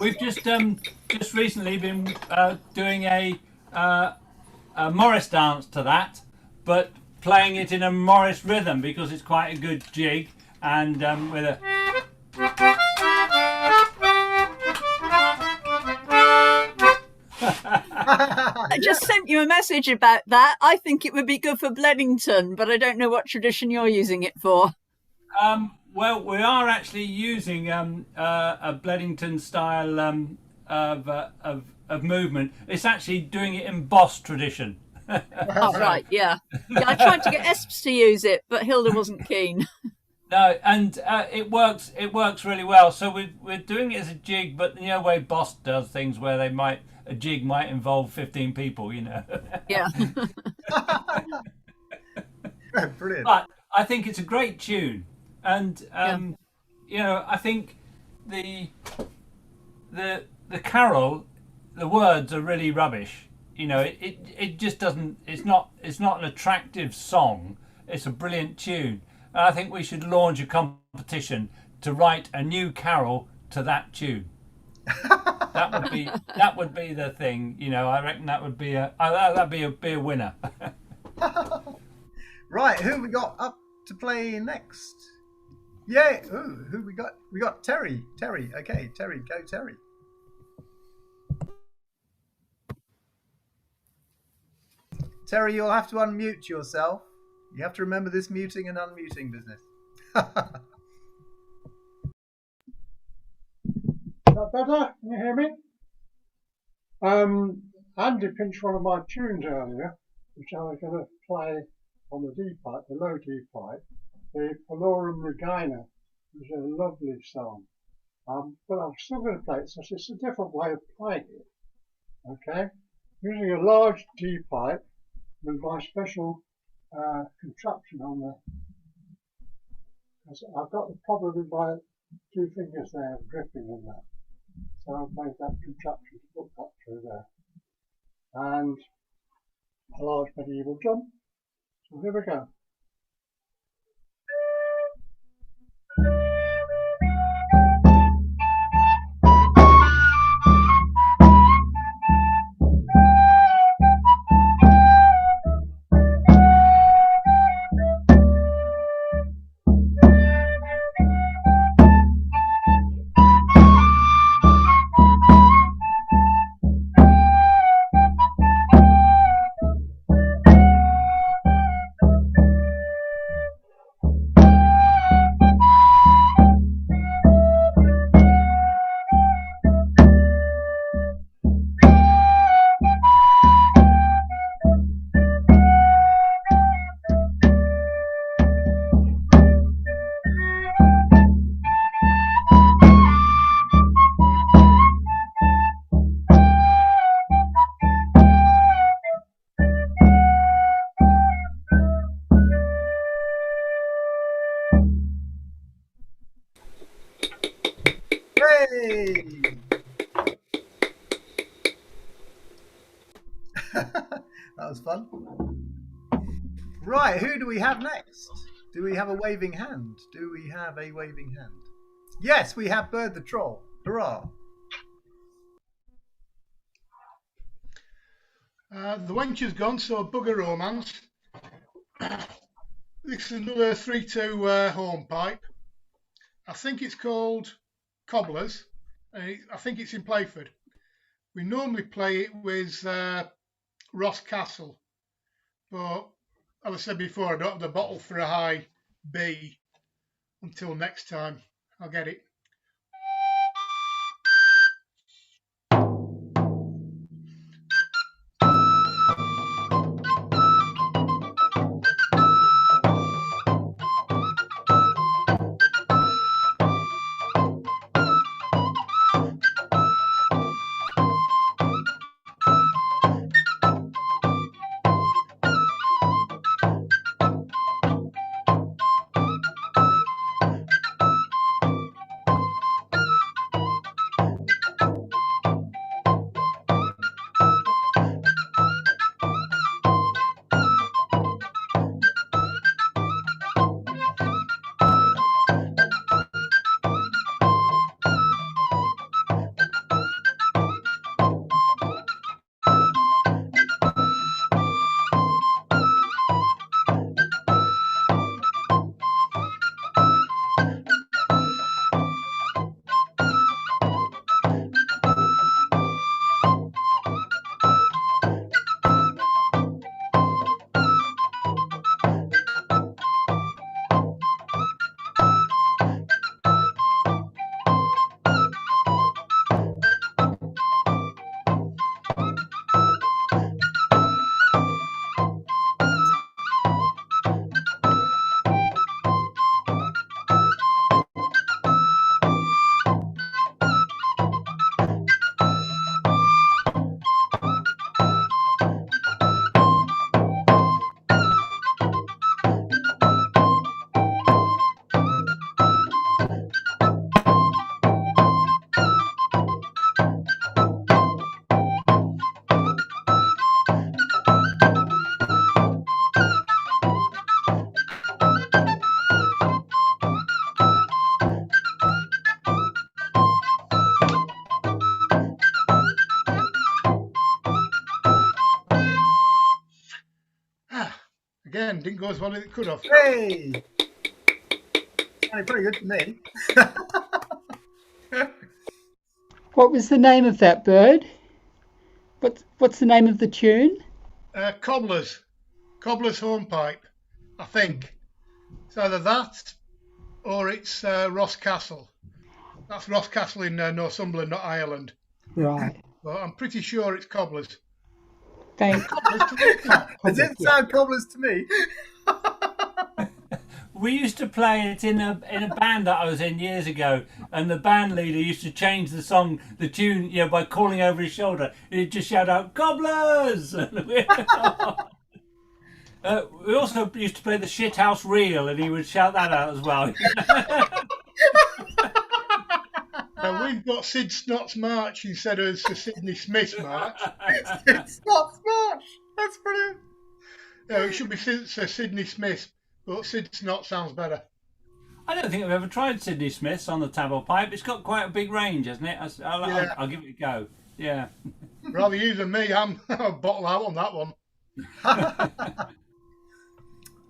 Speaker 2: we've just recently been doing a Morris dance to that, but playing it in a Morris rhythm because it's quite a good jig, and with a.
Speaker 8: I just sent you a message about that. I think it would be good for Bledington, but I don't know what tradition you're using it for.
Speaker 2: Well, we are actually using a Bledington style of movement. It's actually doing it in Boss tradition.
Speaker 8: Oh, right, yeah. I tried to get Esps to use it, but Hilda wasn't keen.
Speaker 2: No, and it works. It works really well. So we're doing it as a jig, but you know, way Boss does things where a jig might involve 15 people. You know.
Speaker 8: Yeah.
Speaker 5: Brilliant.
Speaker 2: But I think it's a great tune, and you know, I think the carol, the words are really rubbish. You know, it just doesn't. It's not an attractive song. It's a brilliant tune. And I think we should launch a competition to write a new carol to that tune. that would be the thing. You know, I reckon that'd be a winner.
Speaker 5: Right, who we got up to play next? Yeah, who we got? We got Terry. Terry, okay, Terry, go Terry. Terry, you'll have to unmute yourself. You have to remember this muting and unmuting business.
Speaker 4: Is that better? Can you hear me? Andy pinched one of my tunes earlier, which I was going to play on the D pipe, the low D pipe, the Palorum Regina, which is a lovely song. But I'm still going to play it, so it's a different way of playing it. Okay? Using a large D pipe with my special contraption on the. I've got the problem with my two fingers there gripping in that. So I've made that contraption to put that through there. And a large medieval drum. So here we go.
Speaker 5: Hooray! That was fun. Right, who do we have next? Do we have a waving hand? Do we have a waving hand? Yes, we have Bird the Troll. Hurrah!
Speaker 6: The wench has gone, so bugger romance. This is another 3/2 home pipe. I think it's called Cobblers. I think it's in Playford. We normally play it with Ross Castle, but as I said before, I don't have the bottle for a high B. Until next time, I'll get it. again. Didn't go as well as it could have.
Speaker 5: Hey! Sounded pretty good to me.
Speaker 12: What was the name of that bird? What's the name of the tune?
Speaker 6: Cobbler's Hornpipe, I think. It's either that or it's Ross Castle. That's Ross Castle in Northumberland, not Ireland.
Speaker 12: Right.
Speaker 6: But I'm pretty sure it's Cobbler's.
Speaker 12: Thanks.
Speaker 5: It didn't sound Cobblers to me.
Speaker 2: We used to play it in a band that I was in years ago, and the band leader used to change the tune, by calling over his shoulder. He'd just shout out, "Cobblers!" We also used to play the Shithouse Reel, and he would shout that out as well.
Speaker 6: We've got Sid Snot's March instead of Sir Sidney Smith's March.
Speaker 5: Sid Snot's March! That's brilliant.
Speaker 6: No, it should be Sir Sidney Smith, but Sid Snot sounds better.
Speaker 2: I don't think I've ever tried Sidney Smith's on the tabor pipe. It's got quite a big range, hasn't it? I'll give it a go. Yeah.
Speaker 6: Rather you than me. I'm a bottle out on that one.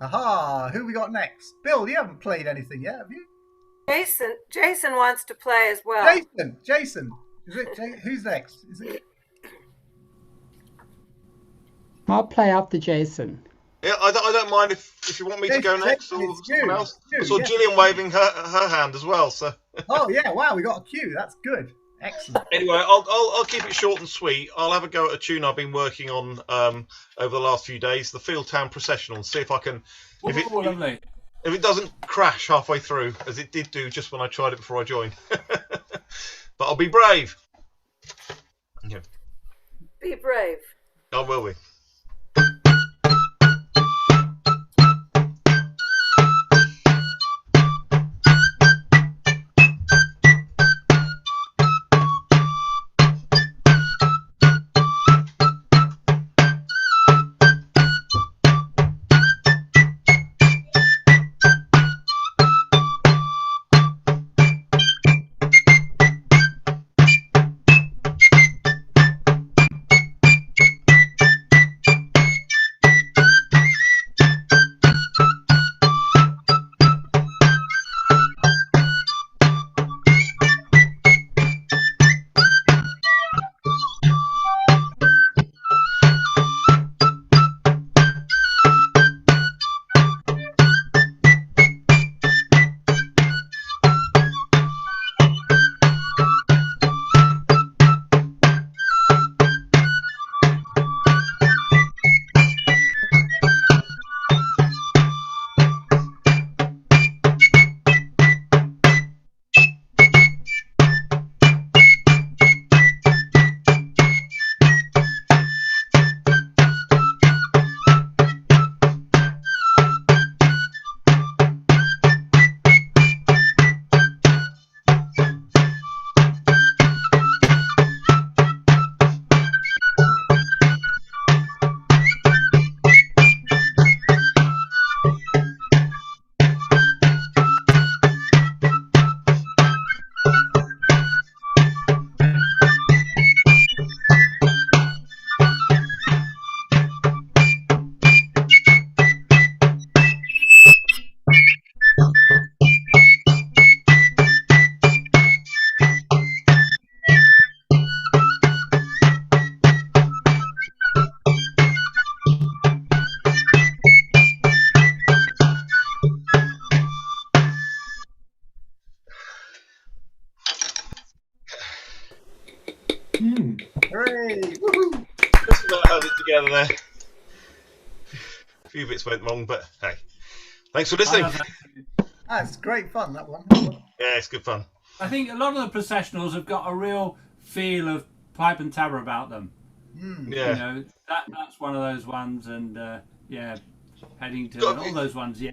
Speaker 5: Aha! Who we got next? Bill, you haven't played anything yet, have you?
Speaker 7: Jason wants to play as well.
Speaker 5: Jason. Is it? Who's next? Is it?
Speaker 12: I'll play after Jason.
Speaker 16: Yeah, I don't mind if you want me to go next or someone else. I saw Gillian waving her hand as well. So.
Speaker 5: Oh yeah! Wow, we got a cue. That's good. Excellent.
Speaker 16: Anyway, I'll keep it short and sweet. I'll have a go at a tune I've been working on over the last few days, the Fieldtown Processional, and see if I can.
Speaker 2: Lovely.
Speaker 16: If it doesn't crash halfway through, as it did do just when I tried it before I joined. But I'll be brave. Yeah.
Speaker 7: Be brave.
Speaker 16: I will be.
Speaker 5: Hooray! Woohoo!
Speaker 16: Just about held it together there. A few bits went wrong, but hey. Thanks for listening.
Speaker 5: That's great fun, that one.
Speaker 16: Yeah, it's good fun.
Speaker 2: I think a lot of the processionals have got a real feel of pipe and tabor about them.
Speaker 16: Yeah.
Speaker 2: You know, that's one of those ones, and heading to all those ones, yeah.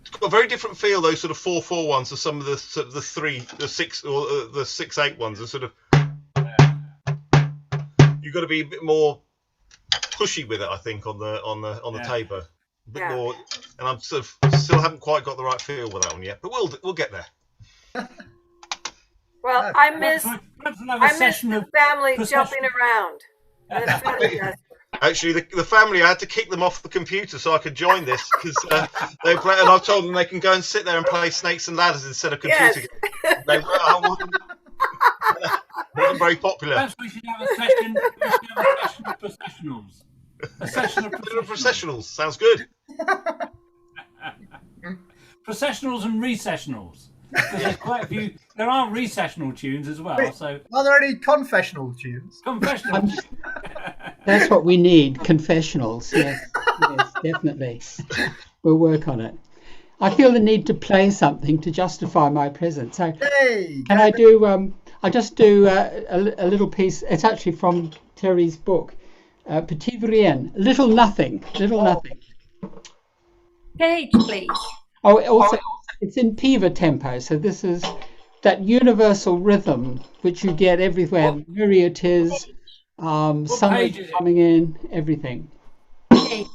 Speaker 16: It's got a very different feel, those sort of 4/4 ones, to some of the 6 or the 6/8 ones. Are sort of you've got to be a bit more pushy with it, I think, on the tabor. A bit more, and I'm sort of still haven't quite got the right feel with that one yet, but we'll get there.
Speaker 7: Well, I miss the family jumping around.
Speaker 16: Actually, the family, I had to kick them off the computer so I could join this because they play, and I've told them they can go and sit there and play Snakes and Ladders instead of computer games. They wasn't very popular.
Speaker 2: Perhaps we should have a session. We should have a session of professionals. A session of
Speaker 16: processionals. Sounds good.
Speaker 2: Processionals and recessionals. Because there's quite a few. There are recessional tunes as well.
Speaker 5: Wait,
Speaker 2: So
Speaker 5: are there any confessional tunes?
Speaker 2: confessional. tunes.
Speaker 12: That's what we need, confessionals. Yes, yes, definitely. We'll work on it. I feel the need to play something to justify my presence. So, can I do? I just do a little piece. It's actually from Terry's book, Petit Rien, Little Nothing, Little Nothing.
Speaker 1: Page, please.
Speaker 12: Oh, also, it's in Piva tempo. So this is that universal rhythm which you get everywhere. Mariottes, summer coming in, everything.
Speaker 1: Okay.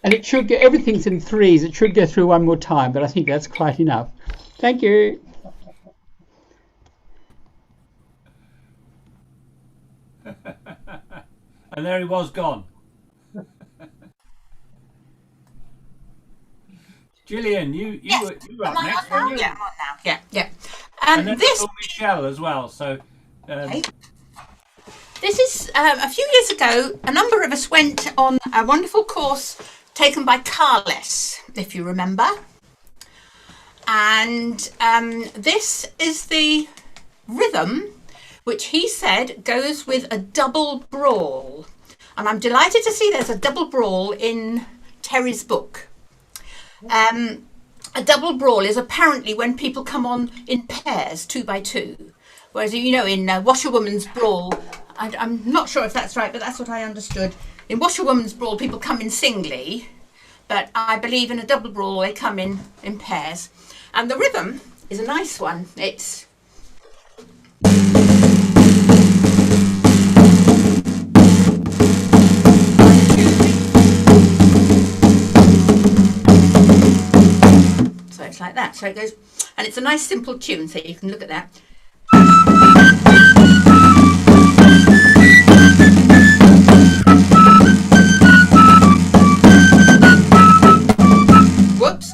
Speaker 12: And it should get, everything's in threes. It should go through one more time, but I think that's quite enough. Thank you.
Speaker 2: And there he was gone. Gillian, you were up next, weren't you?
Speaker 17: Yeah, I'm on now. Yeah.
Speaker 2: And then
Speaker 17: This
Speaker 2: Michelle as well. So.
Speaker 17: This is a few years ago. A number of us went on a wonderful course taken by Carles, if you remember. And this is the rhythm which he said goes with a double brawl. And I'm delighted to see there's a double brawl in Terry's book. A double brawl is apparently when people come on in pairs, 2 by 2. Whereas, you know, in Washerwoman's Brawl, I'm not sure if that's right, but that's what I understood. In Washerwoman's Brawl, people come in singly, but I believe in a double brawl, they come in pairs. And the rhythm is a nice one. It's... So it's like that. So it goes, and it's a nice simple tune, so you can look at that. Whoops.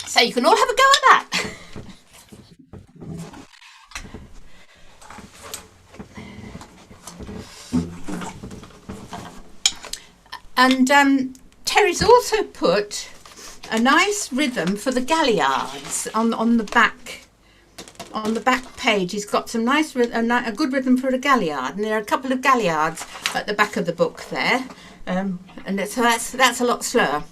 Speaker 17: So you can all have a go at that. And Terry's also put a nice rhythm for the galliards on the back. On the back page, he's got some nice, a good rhythm for a galliard, and there are a couple of galliards at the back of the book there, and so that's a lot slower.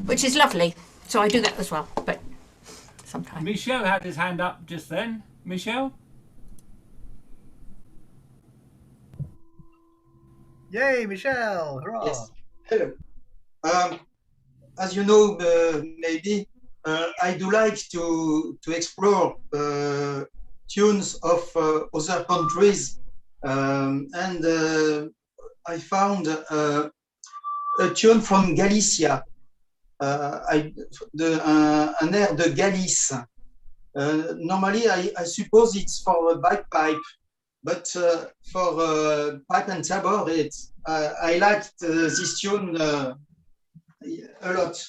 Speaker 17: Which is lovely, so I do that as well, but sometimes.
Speaker 2: Michel had his hand up just then. Michel?
Speaker 5: Yay, Michel! Hurrah!
Speaker 14: Yes. Hello. As you know, maybe I do like to explore tunes of other countries, and I found a tune from Galicia. Un air de Galice. Normally, I suppose it's for a bagpipe, but for pipe and tabor, I liked this tune a lot.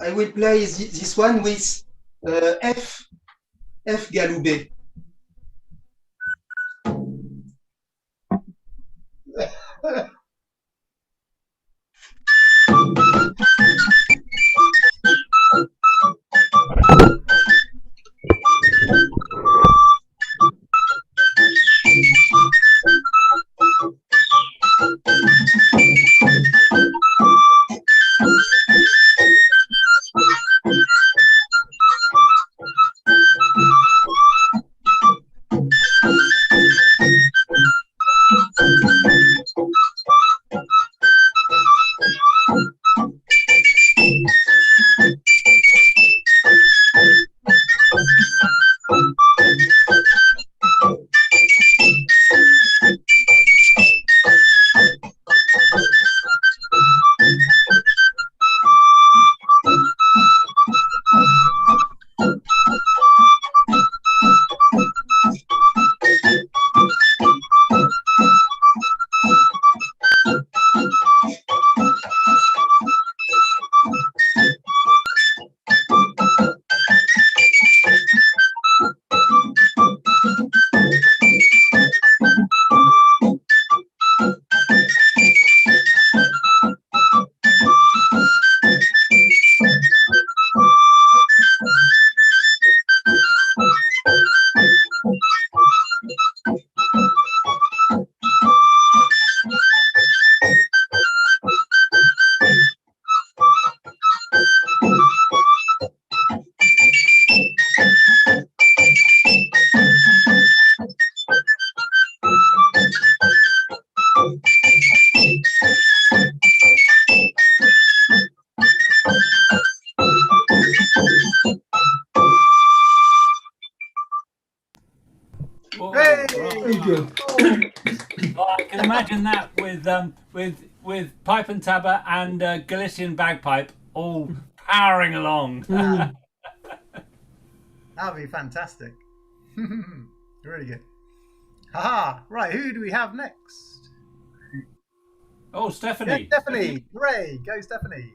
Speaker 14: I will play this one with F Galoubet.
Speaker 9: Very good.
Speaker 2: Well, I can imagine that with pipe and tabor and Galician bagpipe all powering along.
Speaker 5: That would be fantastic. Really good. Haha! Right, who do we have next?
Speaker 2: Oh, Stephanie.
Speaker 5: Yeah, Stephanie. Hooray! Go, Stephanie.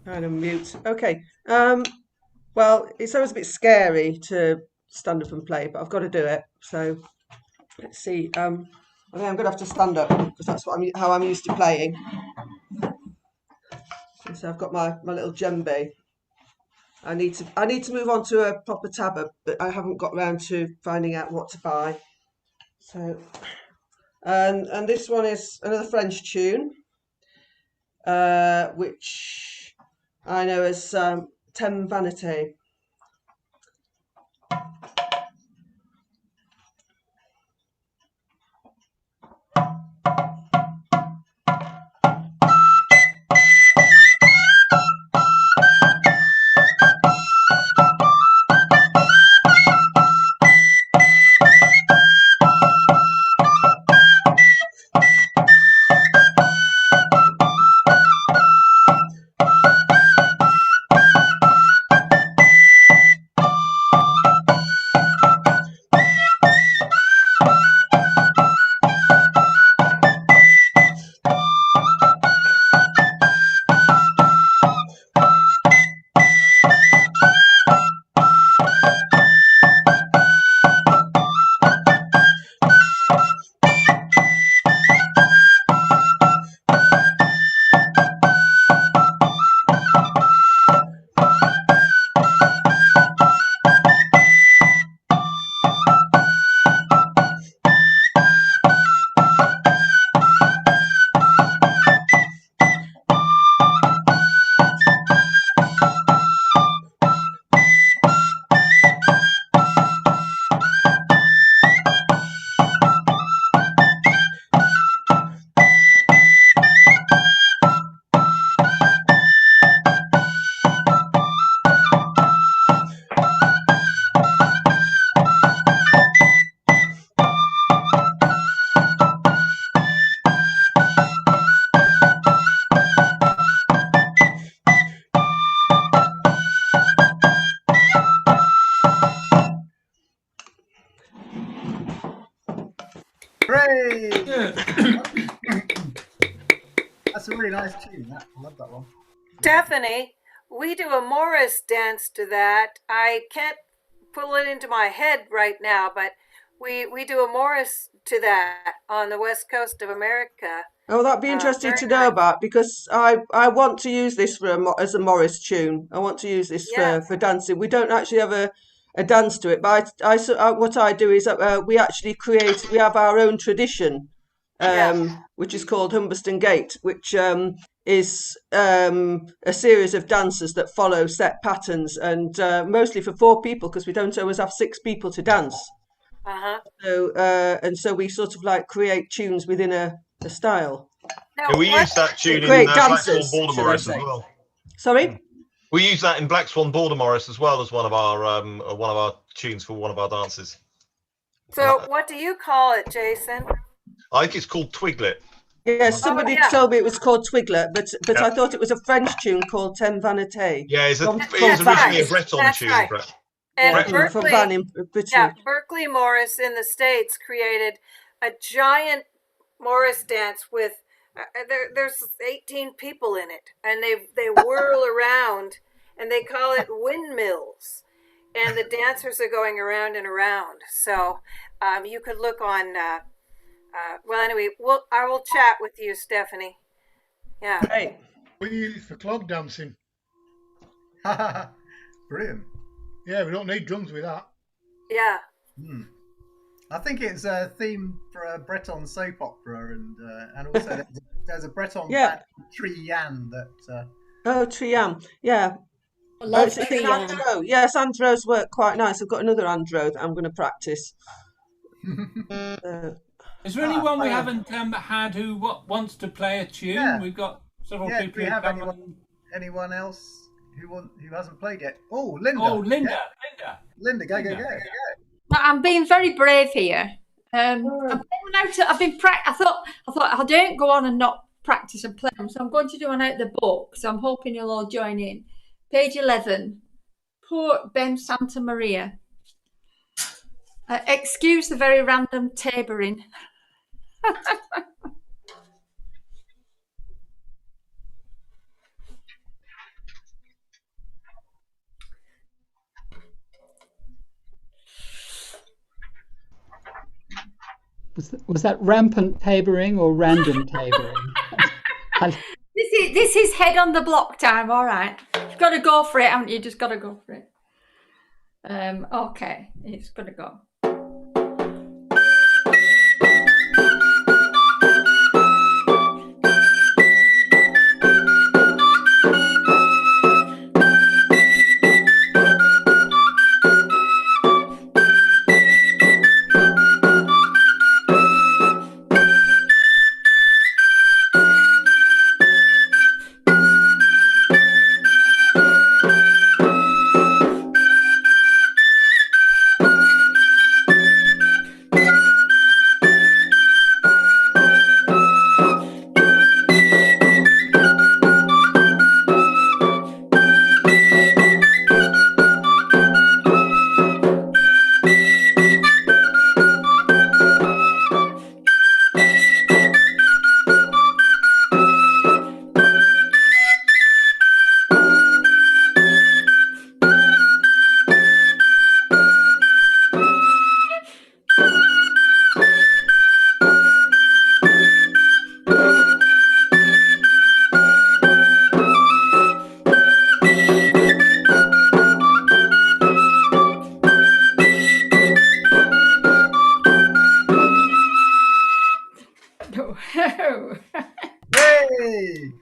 Speaker 18: And unmute. Okay. Well, it's always a bit scary to stand up and play, but I've got to do it. So let's see. I think I'm going to have to stand up because that's how I'm used to playing. So I've got my little djembe. I need to move on to a proper tabor, but I haven't got round to finding out what to buy. So, and this one is another French tune, which I know as Thème Vanité.
Speaker 5: Hooray!
Speaker 9: Yeah.
Speaker 5: That's a really nice tune. I love that one.
Speaker 7: Stephanie, we do a Morris dance to that. I can't pull it into my head right now, but we do a Morris to that on the west coast of America.
Speaker 18: Oh, that'd be interesting to know about, because I want to use this as a Morris tune. I want to use this for dancing. We don't actually have a dance to it, but what I do is we actually we have our own tradition, which is called Humberston Gate, which is a series of dances that follow set patterns, and mostly for 4 people, because we don't always have 6 people to dance. So we sort of like create tunes within a style.
Speaker 16: Yeah, we use that tune in Black Swan Border Morris as well.
Speaker 18: Sorry?
Speaker 16: We use that in Black Swan Border Morris as well as one of our tunes for one of our dances.
Speaker 7: So what do you call it, Jason?
Speaker 16: I think it's called Twiglet.
Speaker 18: Yes, somebody told me it was called Twiglet, but I thought it was a French tune called Ten Vanité.
Speaker 16: Yeah, it was originally a Breton tune.
Speaker 7: Right. And
Speaker 18: Berkeley,
Speaker 7: Berkeley Morris in the States created a giant Morris dance with there's 18 people in it, and they whirl around, and they call it windmills, and the dancers are going around and around. So you could look on. Well, anyway, I will chat with you, Stephanie. Yeah.
Speaker 18: Great.
Speaker 6: We use it for clog dancing.
Speaker 5: Brilliant.
Speaker 6: Yeah, we don't need drums with that.
Speaker 7: Yeah.
Speaker 5: I think it's a theme for a Breton soap opera, and also there's a Breton band, Trian, that.
Speaker 18: Oh, Trian, yeah.
Speaker 11: Love
Speaker 18: it's
Speaker 11: Trian.
Speaker 18: Andro. Yes, Andros work quite nice. I've got another Andro that I'm going to practice.
Speaker 2: Is there anyone we haven't had who wants to play a tune?
Speaker 5: Yeah.
Speaker 2: We've got several
Speaker 5: Yeah,
Speaker 2: people
Speaker 5: do we
Speaker 2: who
Speaker 5: have
Speaker 2: come
Speaker 5: anyone else who hasn't played yet? Oh, Linda.
Speaker 2: Oh, Linda.
Speaker 5: Yeah. Linda, go.
Speaker 1: I'm being very brave here. I've been I thought I don't go on and not practice and play them, so I'm going to do one out the book. So I'm hoping you'll all join in. Page 11, Port Ben Santa Maria. Excuse the very random tabering.
Speaker 12: Was that rampant tabering or random tabering?
Speaker 1: This is head on the block time. All right, you've got to go for it, haven't you? Just got to go for it. Okay, it's gonna go.
Speaker 5: Hey!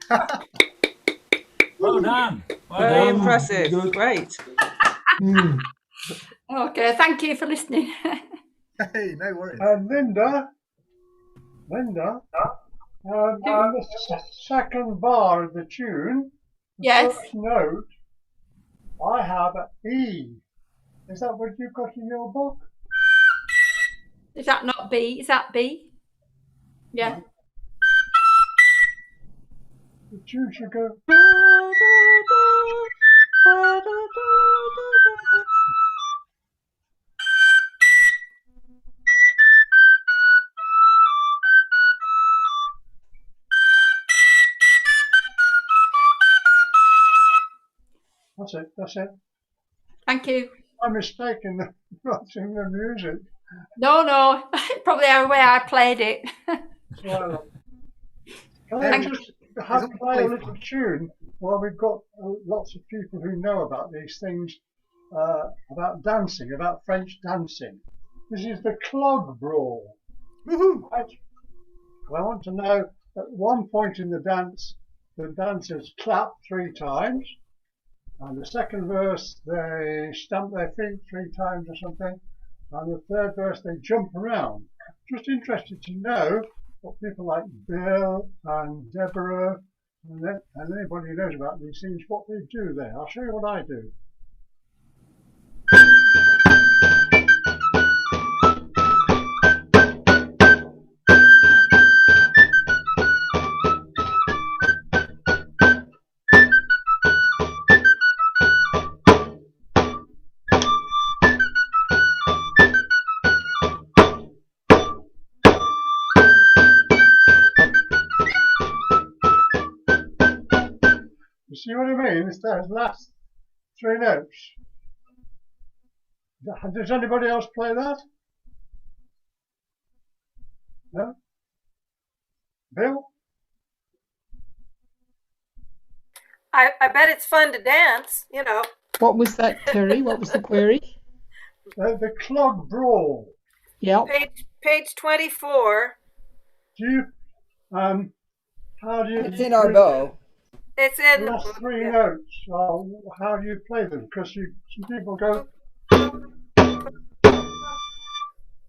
Speaker 2: Well done.
Speaker 18: Very impressive. Great.
Speaker 1: Okay, thank you for listening.
Speaker 5: Hey, no worries.
Speaker 4: Linda, on the second bar of the tune, the first note, I have an E. Is that what you've got in your book?
Speaker 1: Is that not B? Is that B? Yeah.
Speaker 4: The tune should go. That's it. That's it.
Speaker 1: Thank you.
Speaker 4: I'm mistaken. Watching the music.
Speaker 1: No, probably the way I played it.
Speaker 4: Well, can I just play a little tune while we've got lots of people who know about these things, about dancing, about French dancing. This is the clog brawl. Right? I want to know, at one point in the dance, the dancers clap 3 times, and the second verse they stamp their feet 3 times or something, and the third verse they jump around. Just interested to know what people like Bill and Deborah and anybody who knows about these things, what they do there. I'll show you what I do. You see what I mean? It's those last 3 notes. Does anybody else play that? No? Bill?
Speaker 7: I bet it's fun to dance, you know.
Speaker 12: What was that, Terry? What was the query?
Speaker 4: The clog brawl.
Speaker 12: Yeah.
Speaker 7: Page 24.
Speaker 4: Do you, how do you...
Speaker 13: It's in our bow.
Speaker 7: It's in...
Speaker 4: The last 3 notes, how do you play them? Because some people go...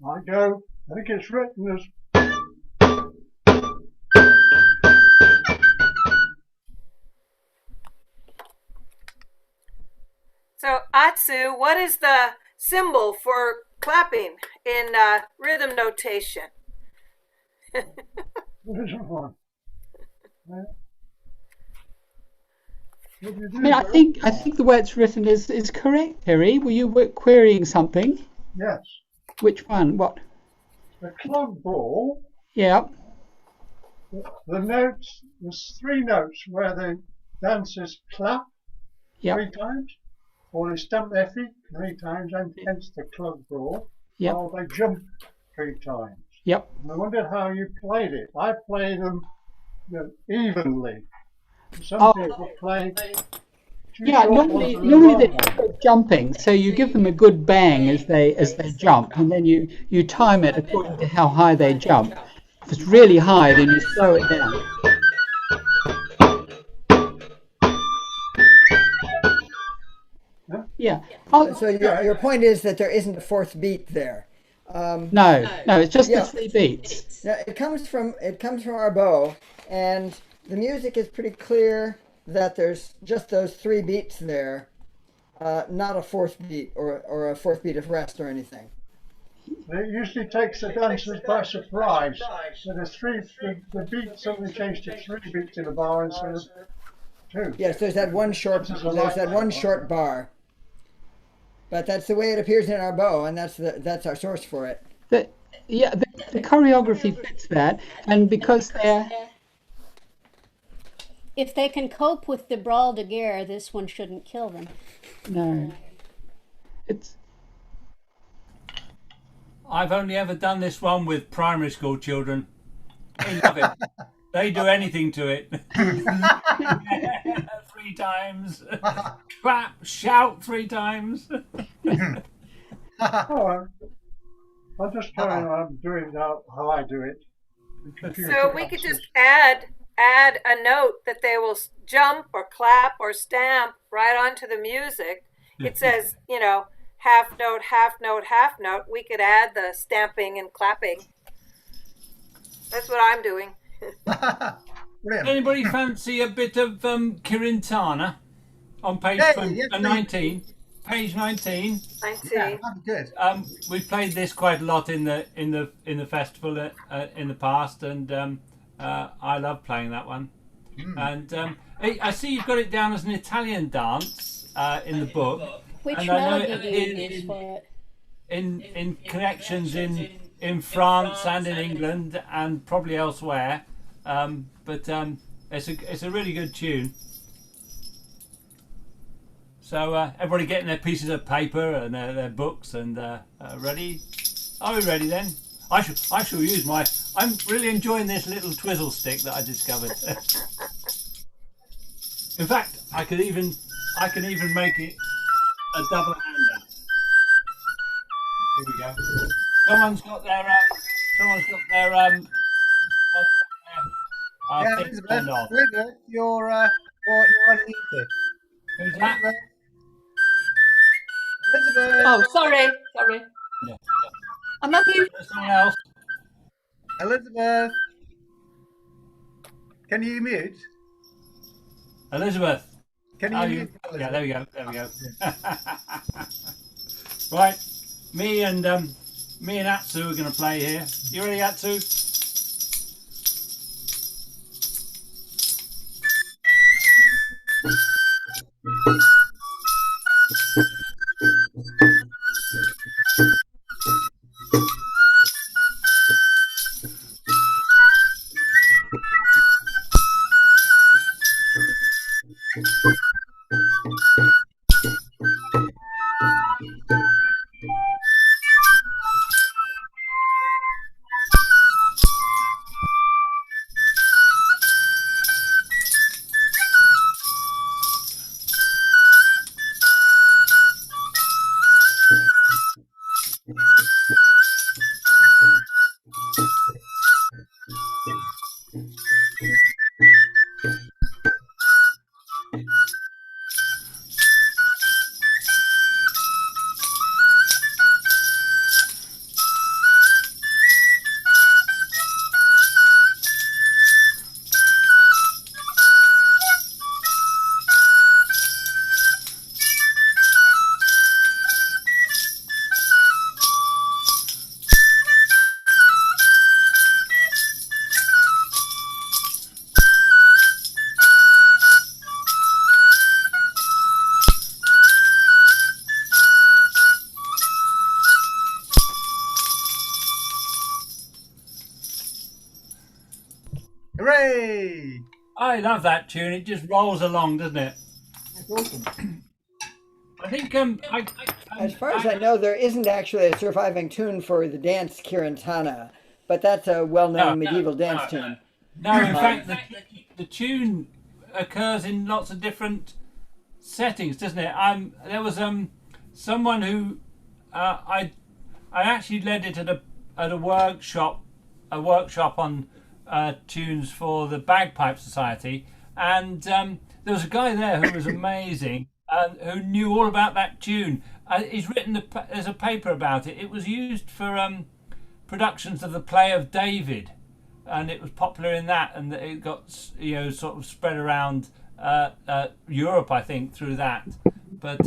Speaker 4: I go, I think it's written as...
Speaker 7: So, Atsu, what is the symbol for clapping in rhythm notation?
Speaker 12: I mean, I think the way it's written is correct, Terry. Were you querying something?
Speaker 4: Yes.
Speaker 12: Which one? What?
Speaker 4: The clog brawl.
Speaker 12: Yeah.
Speaker 4: The notes, there's 3 notes where the dancers clap 3 times, or they stamp their feet 3 times, and hence the clog brawl.
Speaker 12: Yep.
Speaker 4: Or they jump 3 times.
Speaker 12: Yep.
Speaker 4: And I wondered how you played it. I play them evenly. Some people play.
Speaker 12: Yeah, normally they're jumping, so you give them a good bang as they jump, and then you time it according to how high they jump. If it's really high, then you slow it down. Yeah.
Speaker 13: So your point is that there isn't a 4th beat there.
Speaker 12: No, it's just the 3 beats.
Speaker 13: Yeah, it comes from our bow, and the music is pretty clear that there's just those 3 beats there, not a 4th beat or a 4th beat of rest or anything.
Speaker 4: It usually takes the dancers by surprise. So the beats suddenly change to 3 beats in a bar instead of 2.
Speaker 13: Yes, there's that one short bar. But that's the way it appears in our bow, and that's our source for it.
Speaker 12: The choreography fits that, and because they're...
Speaker 11: If they can cope with the Brawl de Guerre, this one shouldn't kill them.
Speaker 12: No.
Speaker 2: I've only ever done this one with primary school children. They love it. They do anything to it. 3 times. Clap, shout 3 times.
Speaker 4: I'll just carry on doing how I do it.
Speaker 7: So we could just add a note that they will jump or clap or stamp right onto the music. It says, half note, half note, half note. We could add the stamping and clapping. That's what I'm doing.
Speaker 2: Anybody fancy a bit of Kirintana on page 19? Page 19.
Speaker 7: 19.
Speaker 5: Yeah, that'd be good.
Speaker 2: We played this quite a lot in the festival in the past, and I love playing that one. And I see you've got it down as an Italian dance in the book.
Speaker 11: Which
Speaker 2: and
Speaker 11: melody do you use for it?
Speaker 2: In connections in France and in England and probably elsewhere, but it's a really good tune. So everybody getting their pieces of paper and their books and ready. Are we ready then? I shall use my. I'm really enjoying this little twizzle stick that I discovered. In fact, I can even make it a double hander. Here we go. Someone's got their
Speaker 5: Yeah,
Speaker 2: thing
Speaker 5: Elizabeth,
Speaker 2: turned off.
Speaker 5: Elizabeth, you're unmuted.
Speaker 2: Who's that?
Speaker 5: Elizabeth.
Speaker 1: Oh, sorry.
Speaker 2: Yeah.
Speaker 1: I'm not mute.
Speaker 2: There's someone else.
Speaker 5: Elizabeth, can you mute?
Speaker 2: Elizabeth.
Speaker 5: Can you mute?
Speaker 2: Yeah, there we go. Right, me and Atsu are going to play here. You ready, Atsu?
Speaker 5: Hooray!
Speaker 2: I love that tune. It just rolls along, doesn't it?
Speaker 13: It's awesome.
Speaker 2: I think
Speaker 13: as far as I know, there isn't actually a surviving tune for the dance Kirintana, but that's a well-known medieval dance tune.
Speaker 2: No, in fact, the tune occurs in lots of different settings, doesn't it? There was someone who I actually led it at a workshop on tunes for the Bagpipe Society, and there was a guy there who was amazing, who knew all about that tune. He's written there's a paper about it. It was used for productions of the play of David, and it was popular in that, and it got sort of spread around Europe, I think, through that. But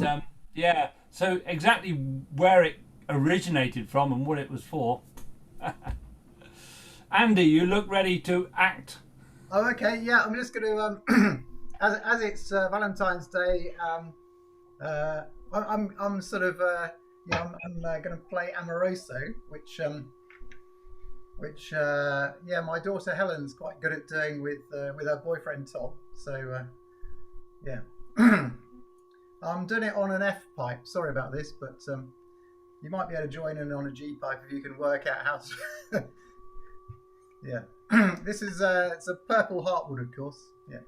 Speaker 2: yeah, so exactly where it originated from and what it was for. Andy, you look ready to act.
Speaker 5: Oh, okay. Yeah, I'm just going to as it's Valentine's Day. I'm sort of I'm going to play Amoroso, which my daughter Helen's quite good at doing with her boyfriend Tom. So yeah, I'm doing it on an F pipe. Sorry about this, but you might be able to join in on a G pipe if you can work out how to. Yeah, this is it's a purple heartwood, of course. Yeah.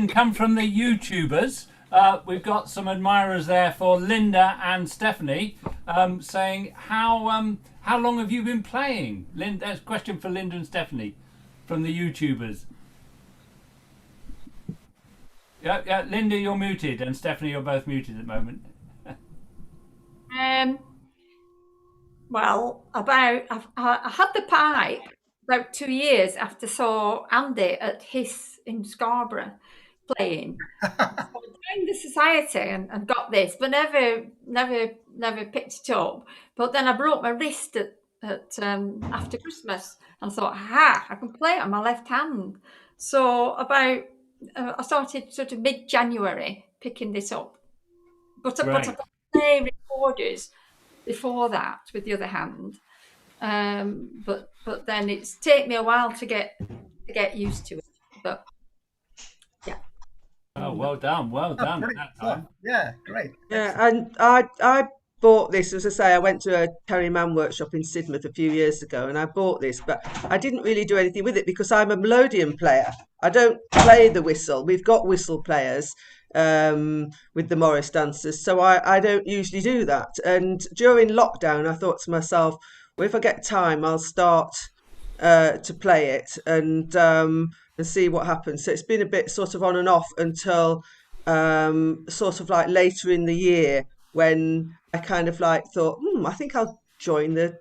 Speaker 2: question come from the YouTubers. We've got some admirers there for Linda and Stephanie, saying how long have you been playing? That's a question for Linda and Stephanie from the YouTubers. Yeah, Linda, you're muted, and Stephanie, you're both muted at the moment.
Speaker 1: Well, I had the pipe about 2 years after I saw Andy at his in Scarborough playing. So I joined the society and got this, but never picked it up. But then I broke my wrist at after Christmas and thought, I can play it on my left hand. So I started sort of mid-January picking this up. But I got play recorders before that with the other hand. But then it's taken me a while to get used to it. But yeah.
Speaker 2: Oh, well done at that time.
Speaker 5: Yeah, great.
Speaker 18: Yeah, and I bought this, as I say, I went to a Terry Mann workshop in Sidmouth a few years ago, and I bought this, but I didn't really do anything with it because I'm a melodeon player. I don't play the whistle. We've got whistle players with the Morris dancers, so I don't usually do that. And during lockdown, I thought to myself, well, if I get time, I'll start to play it and see what happens. So it's been a bit sort of on and off until sort of like later in the year when I kind of like thought, I think I'll join the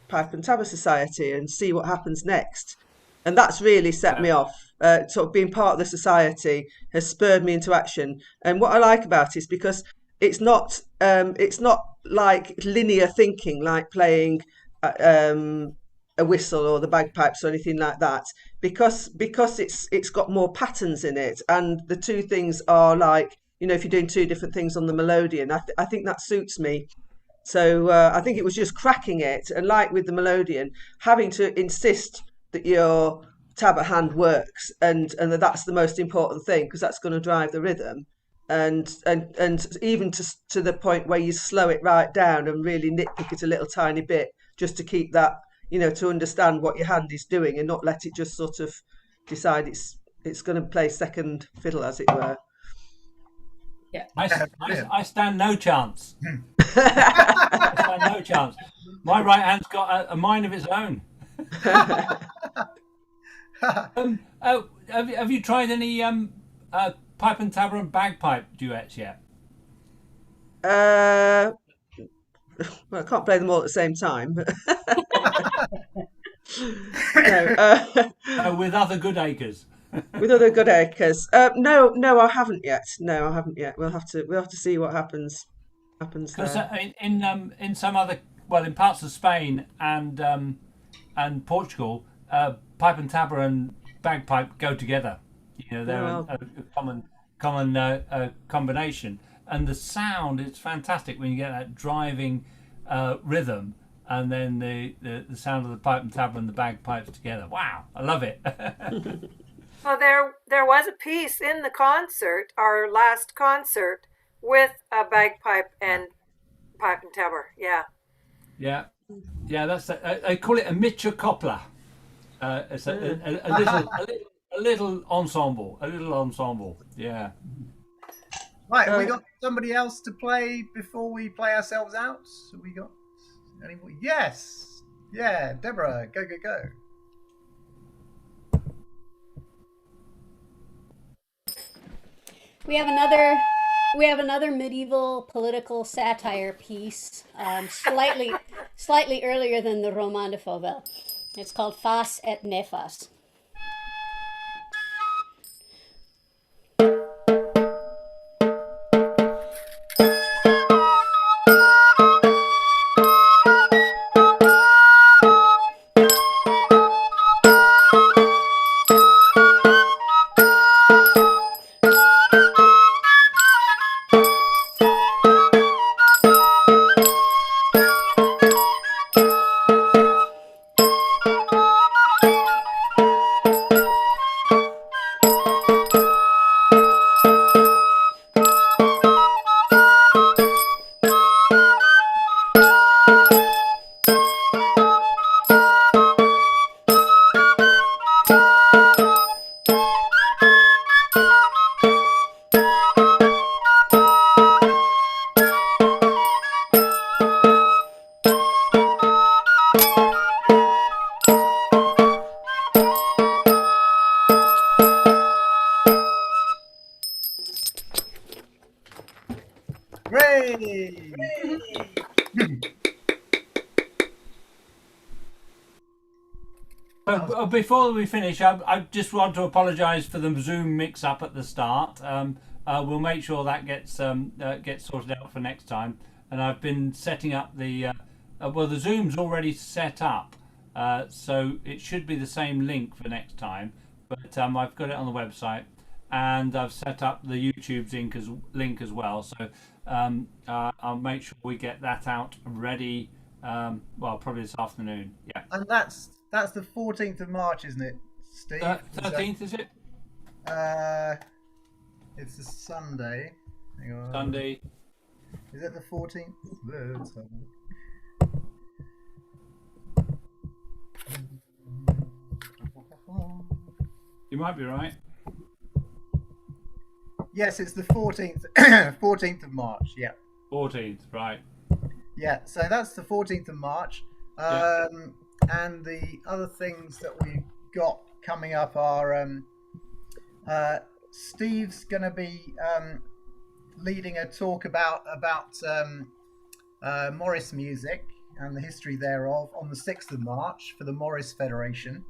Speaker 18: Pipe and Tabor Society and see what happens next. And that's really set me off. Sort of being part of the society has spurred me into action. And what I like about it is because it's not like linear thinking, like playing a whistle or the bagpipes or anything like that, because it's got more patterns in it, and the two things are like, if you're doing two different things on the melodeon, I think that suits me. So I think it was just cracking it, and like with the melodeon, having to insist that your tabor hand works, and that's the most important thing, because that's going to drive the rhythm, and even to the point where you slow it right down and really nitpick it a little tiny bit, just to keep that, to understand what your hand is doing and not let it just sort of decide it's going to play second fiddle, as it were.
Speaker 1: Yeah,
Speaker 2: I stand no chance. I stand no chance. My right hand's got a mind of its own. Have you tried any pipe and tabor and bagpipe duets yet?
Speaker 18: Well, I can't play them all at the same time.
Speaker 2: No, with other good acres.
Speaker 18: With other good acres. No, I haven't yet. No, I haven't yet. We'll have to see what happens there.
Speaker 2: In some other, in parts of Spain and Portugal, pipe and tabor and bagpipe go together. They're a common combination, and the sound is fantastic when you get that driving rhythm, and then the sound of the pipe and tabor and the bagpipes together. Wow, I love it.
Speaker 7: Well, there was a piece in the concert, our last concert, with a bagpipe and pipe and tabor. Yeah.
Speaker 2: Yeah. That's I call it a Mitcha Copla. It's a little ensemble. Yeah.
Speaker 5: Right, have we got somebody else to play before we play ourselves out? Have we got anybody? Yes. Yeah, Deborah, go.
Speaker 11: We have another medieval political satire piece, slightly earlier than the Roman de Fauvel. It's called Fas et Nefas.
Speaker 5: Hooray!
Speaker 2: Before we finish, I just want to apologise for the Zoom mix-up at the start. We'll make sure that gets sorted out for next time. And I've been setting up the the Zoom's already set up, so it should be the same link for next time. But I've got it on the website, and I've set up the YouTube link as well. So I'll make sure we get that out ready. Probably this afternoon. Yeah.
Speaker 5: And that's the 14th of March, isn't it, Steve?
Speaker 2: 13th, is it?
Speaker 5: It's a Sunday. Hang on.
Speaker 2: Sunday.
Speaker 5: Is it the 14th? Let's have a look.
Speaker 2: You might be right.
Speaker 5: Yes, it's the 14th. 14th of March. Yeah.
Speaker 2: 14th, right.
Speaker 5: Yeah. So that's the 14th of March.
Speaker 2: Yeah.
Speaker 5: And the other things that we've got coming up are Steve's going to be leading a talk about Morris music and the history thereof on the 6th of March for the Morris Federation.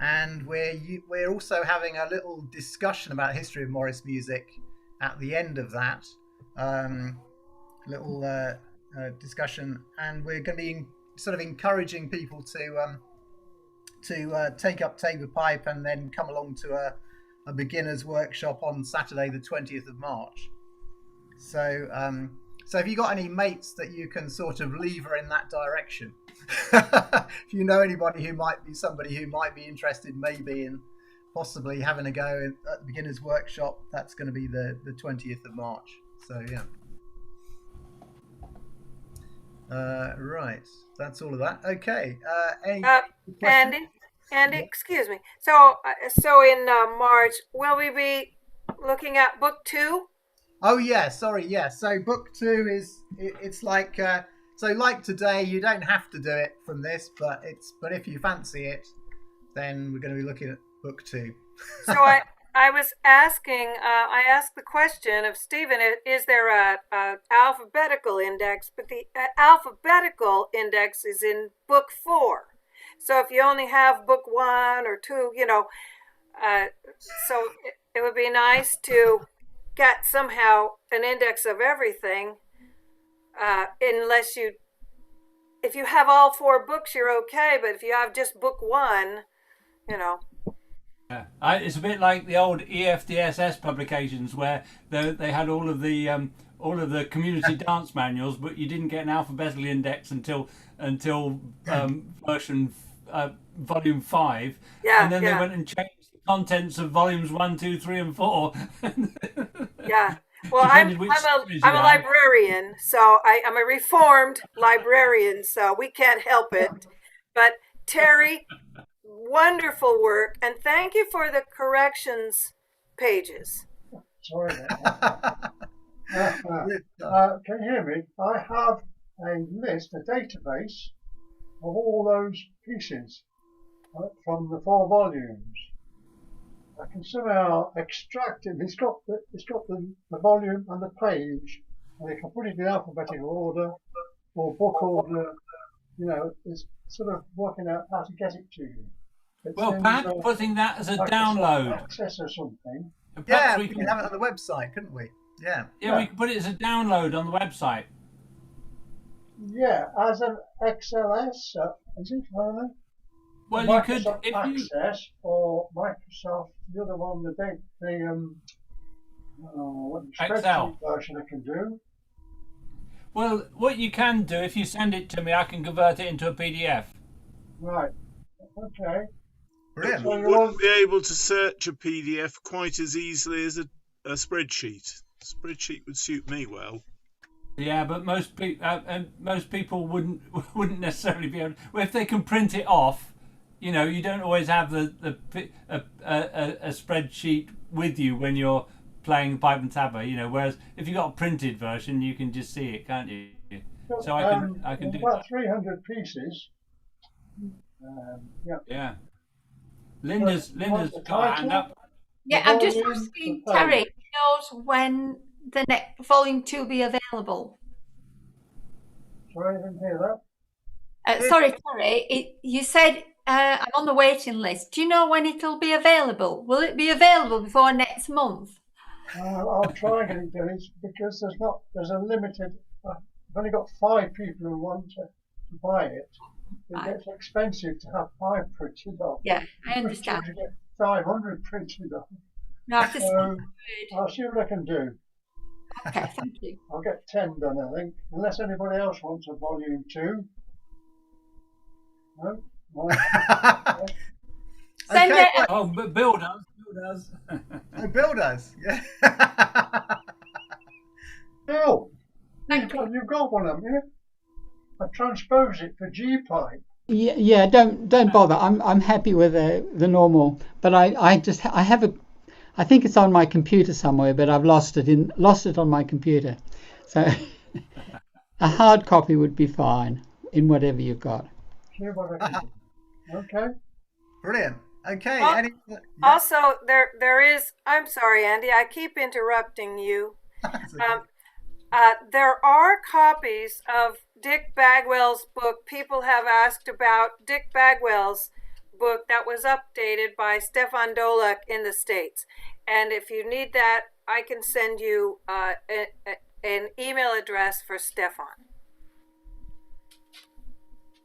Speaker 5: And we're also having a little discussion about the history of Morris music at the end of that little discussion, and we're going to be sort of encouraging people to take up tabor pipe and then come along to a beginner's workshop on Saturday the 20th of March. So if you got any mates that you can sort of lever in that direction, if you know anybody who might be interested maybe in possibly having a go at the beginner's workshop, that's going to be the 20th of March. So yeah. Right, that's all of that. Okay.
Speaker 7: Andy, excuse me. So in March, will we be looking at book 2?
Speaker 5: Oh yeah, sorry, yeah. So book 2 it's like like today, you don't have to do it from this, but if you fancy it, then we're going to be looking at book 2.
Speaker 7: So I was asking, I asked the question of Stephen, is there a alphabetical index? But the alphabetical index is in book 4. So if you only have book 1 or 2, so it would be nice to get somehow an index of everything, if you have all 4 books, you're okay. But if you have just book 1,
Speaker 2: Yeah. It's a bit like the old EFDSS publications where they had all of the community dance manuals, but you didn't get an alphabetical index until volume 5.
Speaker 7: Yeah,
Speaker 2: and then they went and changed the contents of volumes 1, 2, 3, and 4.
Speaker 7: Yeah. Well, I'm a librarian, so I'm a reformed librarian, so we can't help it. But Terry, wonderful work, and thank you for the corrections pages.
Speaker 4: Sorry. Can you hear me? I have a database of all those pieces from the 4 volumes. I can somehow extract it. It's got the volume and the page, and you can put it in alphabetical order or book order. It's sort of working out how to get it to you.
Speaker 2: Perhaps putting that as a download.
Speaker 4: Access or something.
Speaker 5: Yeah, we can have it on the website, couldn't we? Yeah.
Speaker 2: Yeah, we can put it as a download on the website.
Speaker 4: Yeah, as an XLS, is it? I don't know.
Speaker 2: Well,
Speaker 4: Microsoft
Speaker 2: you could, if
Speaker 4: Access or Microsoft, the other one, the
Speaker 2: Excel
Speaker 4: version I can do.
Speaker 2: Well, what you can do, if you send it to me, I can convert it into a PDF.
Speaker 4: Right. Okay.
Speaker 5: Brilliant.
Speaker 4: So
Speaker 19: You wouldn't be able to search a PDF quite as easily as a spreadsheet. A spreadsheet would suit me well.
Speaker 2: Yeah, but most people wouldn't necessarily be able. Well, if they can print it off, you don't always have a spreadsheet with you when you're playing pipe and tabor. Whereas if you've got a printed version, you can just see it, can't you? So I can do
Speaker 4: about
Speaker 2: that.
Speaker 4: 300 pieces. Yeah.
Speaker 2: Yeah. Linda's got her hand up.
Speaker 1: Yeah, I'm just asking Terry. He knows when the next volume 2 be available?
Speaker 4: Sorry, I didn't hear that.
Speaker 1: Sorry, Terry. You said I'm on the waiting list. Do you know when it'll be available? Will it be available before next month?
Speaker 4: I'll try and get it done. It's because there's a limited. I've only got 5 people who want to buy it. It gets expensive to have 5 printed off.
Speaker 1: Yeah, I understand.
Speaker 4: To get 500 printed off.
Speaker 1: No,
Speaker 4: So I'll see what I can do.
Speaker 1: Okay, thank you.
Speaker 4: I'll get 10 done, I think, unless anybody else wants a volume 2. No.
Speaker 1: Send it.
Speaker 2: Oh, but Bill does. Bill does.
Speaker 5: Oh, Bill does. Yeah.
Speaker 4: Bill, you've got one, haven't you? I transposed it for G-pipe.
Speaker 12: Yeah. Don't bother. I'm happy with the normal, but I think it's on my computer somewhere, but I've lost it on my computer. So a hard copy would be fine in whatever you've got.
Speaker 4: Okay.
Speaker 5: Brilliant. Okay.
Speaker 7: Also, there is. I'm sorry, Andy. I keep interrupting you. There are copies of Dick Bagwell's book. People have asked about Dick Bagwell's book that was updated by Stefan Dolek in the States. And if you need that, I can send you an email address for Stefan.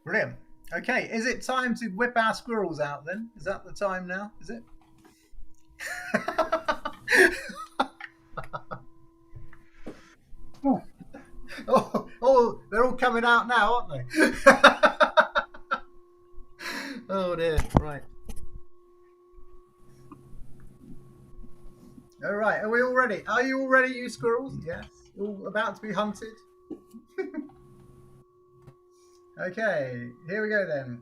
Speaker 5: Brilliant. Okay, is it time to whip our squirrels out then? Is that the time now? Is it? Oh, they're all coming out now, aren't they? Oh dear, right. All right, are we all ready? Are you all ready, you squirrels? Yes. All about to be hunted? Okay, here we go then.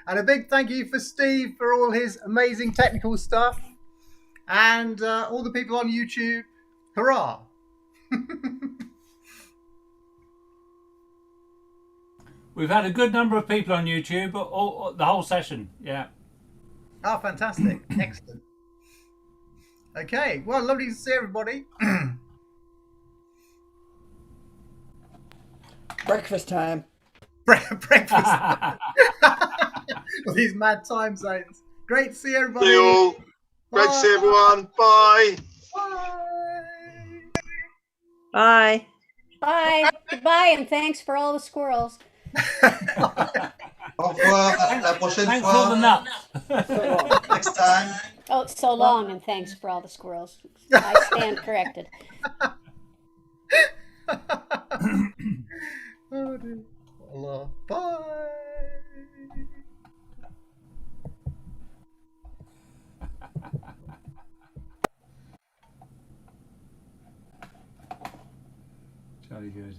Speaker 5: And a big thank you for Steve for all his amazing technical stuff. And all the people on YouTube, hurrah!
Speaker 2: We've had a good number of people on YouTube, the whole session, yeah.
Speaker 5: Oh, fantastic. Excellent. Okay, well, lovely to see everybody.
Speaker 13: Breakfast time.
Speaker 5: Breakfast. With these mad time zones. Great to see everybody.
Speaker 16: See you all. Great to see everyone. Bye.
Speaker 11: Bye. Bye. Goodbye, and thanks for all the squirrels.
Speaker 14: Au revoir. À la prochaine
Speaker 2: Thanks
Speaker 14: fois.
Speaker 2: for the nuts.
Speaker 14: Next time.
Speaker 11: Oh, it's so long, and thanks for all the squirrels. I stand corrected.
Speaker 5: Oh, dear. Allah. Bye.
Speaker 2: Jolly good.